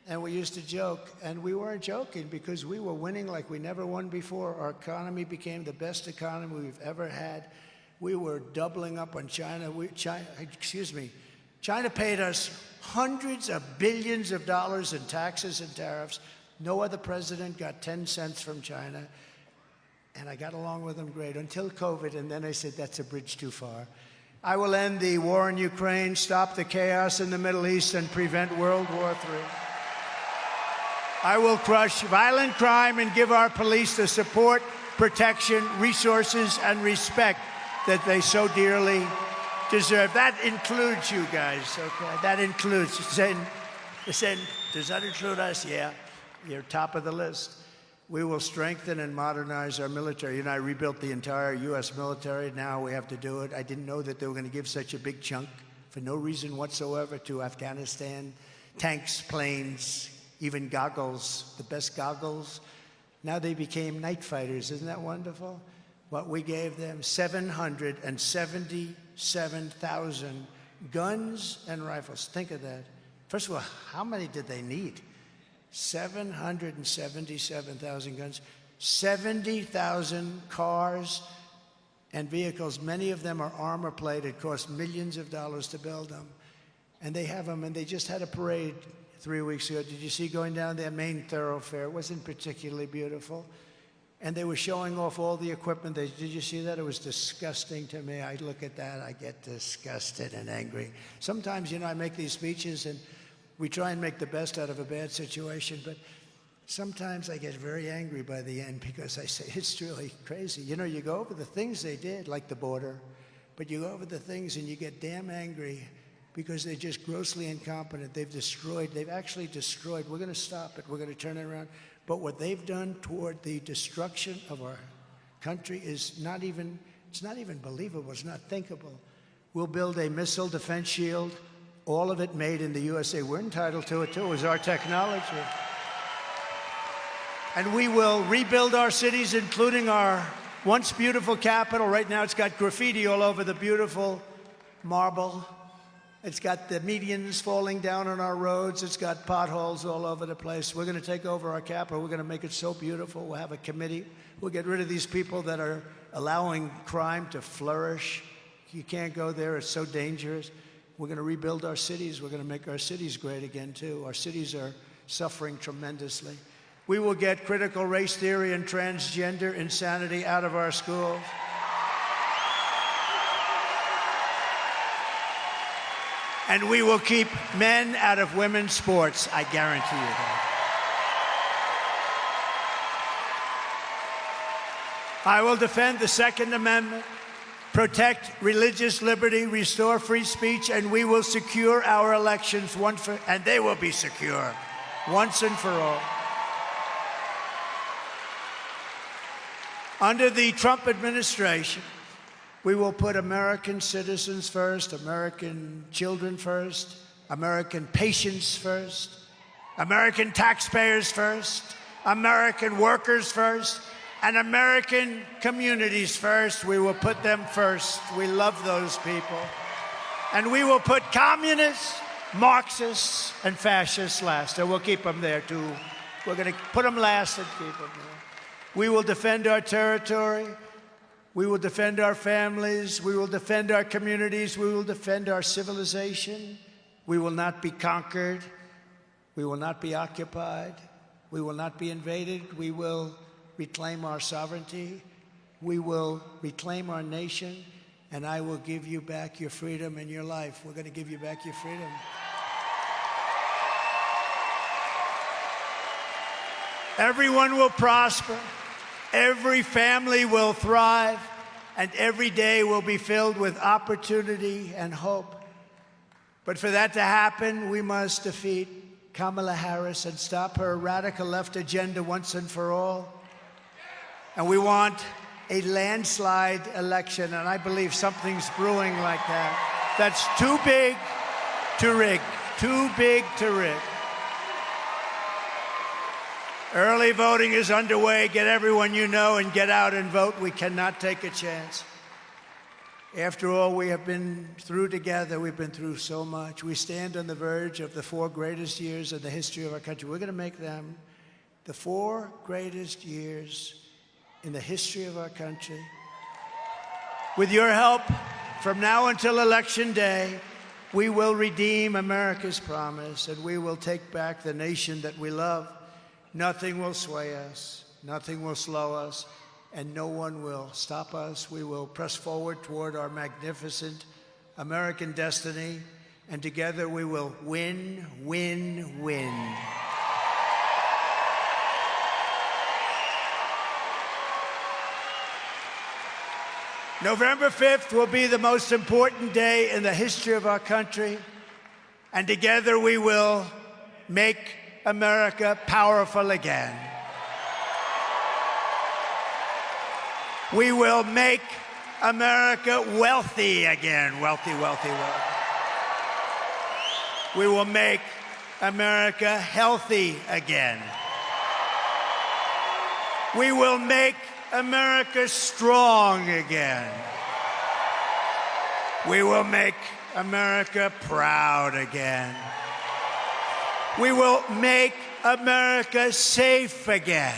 And we used to joke, and we weren't joking because we were winning like we never won before. Our economy became the best economy we've ever had. We were doubling up on China. China paid us hundreds of billions of dollars in taxes and tariffs. No other president got 10 cents from China. And I got along with them great until COVID, and then I said, that's a bridge too far. I will end the war in Ukraine, stop the chaos in the Middle East, and prevent World War III. I will crush violent crime and give our police the support, protection, resources, and respect that they so dearly deserve. That includes you guys, okay? That includes, does that include us? Yeah, you're top of the list. We will strengthen and modernize our military. You know, I rebuilt the entire U.S. military. Now we have to do it. I didn't know that they were going to give such a big chunk for no reason whatsoever to Afghanistan. Tanks, planes, even goggles, the best goggles. Now they became night fighters. Isn't that wonderful? What we gave them, 777,000 guns and rifles. Think of that. First of all, how many did they need? 777,000 guns, 70,000 cars and vehicles. Many of them are armor plated. It cost millions of dollars to build them. And they have them, and they just had a parade 3 weeks ago. Did you see going down their main thoroughfare? It wasn't particularly beautiful. And they were showing off all the equipment. Did you see that? It was disgusting to me. I look at that, I get disgusted and angry. Sometimes, you know, I make these speeches and we try and make the best out of a bad situation, but sometimes I get very angry by the end because I say, it's really crazy. You know, you go over the things they did, like the border, but you go over the things and you get damn angry because they're just grossly incompetent. They've actually destroyed. We're going to stop it. We're going to turn it around. But what they've done toward the destruction of our country is not even believable. It's not thinkable. We'll build a missile defense shield, all of it made in the USA. We're entitled to it, too. It was our technology. And we will rebuild our cities, including our once beautiful capital. Right now, it's got graffiti all over the beautiful marble. It's got the medians falling down on our roads. It's got potholes all over the place. We're going to take over our capital. We're going to make it so beautiful. We'll have a committee. We'll get rid of these people that are allowing crime to flourish. You can't go there. It's so dangerous. We're going to rebuild our cities. We're going to make our cities great again, too. Our cities are suffering tremendously. We will get critical race theory and transgender insanity out of our schools. And we will keep men out of women's sports. I guarantee you that. I will defend the Second Amendment, protect religious liberty, restore free speech, and we will secure our elections and they will be secure once and for all. Under the Trump administration, we will put American citizens first, American children first, American patients first, American taxpayers first, American workers first, and American communities first. We will put them first. We love those people. And we will put communists, Marxists, and fascists last. And we'll keep them there, too. We're going to put them last and keep them there. We will defend our territory. We will defend our families. We will defend our communities. We will defend our civilization. We will not be conquered. We will not be occupied. We will not be invaded. We will reclaim our sovereignty. We will reclaim our nation, and I will give you back your freedom and your life. We're going to give you back your freedom. Everyone will prosper. Every family will thrive, and every day will be filled with opportunity and hope. But for that to happen, we must defeat Kamala Harris and stop her radical left agenda once and for all. And we want a landslide election, and I believe something's brewing like that. That's too big to rig. Too big to rig. Early voting is underway. Get everyone you know and get out and vote. We cannot take a chance. After all we have been through together, we've been through so much. We stand on the verge of the 4 greatest years in the history of our country. We're going to make them the 4 greatest years in the history of our country. With your help, from now until Election Day, we will redeem America's promise, and we will take back the nation that we love. Nothing will sway us, nothing will slow us, and no one will stop us. We will press forward toward our magnificent American destiny, and together we will win, win, win. November 5th will be the most important day in the history of our country, and together we will make America powerful again. We will make America wealthy again. Wealthy, wealthy, wealthy. We will make America healthy again. We will make America strong again. We will make America proud again. We will make America safe again.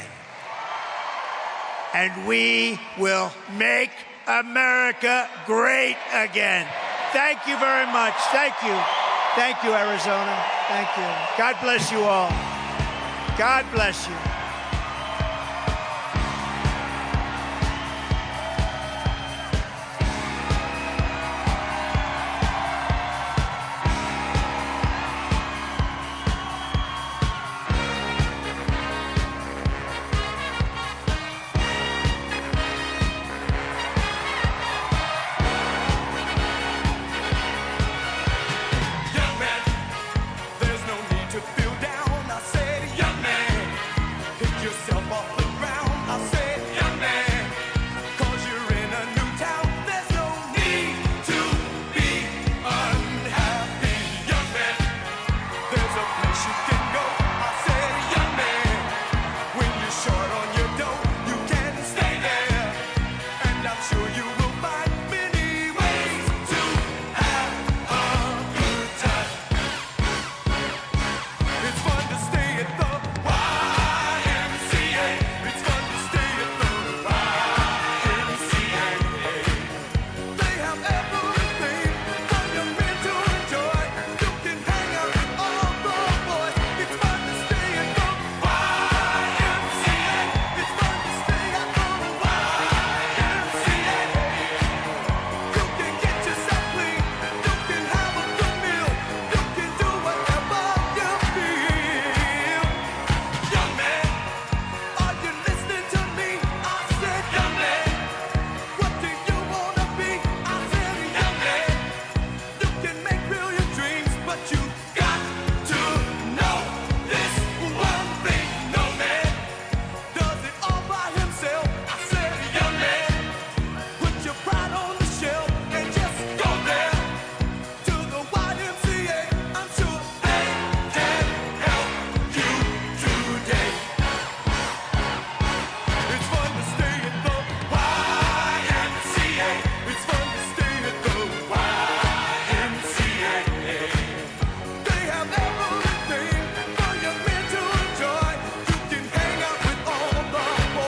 And we will make America great again. Thank you very much. Thank you. Thank you, Arizona. Thank you. God bless you all. God bless you.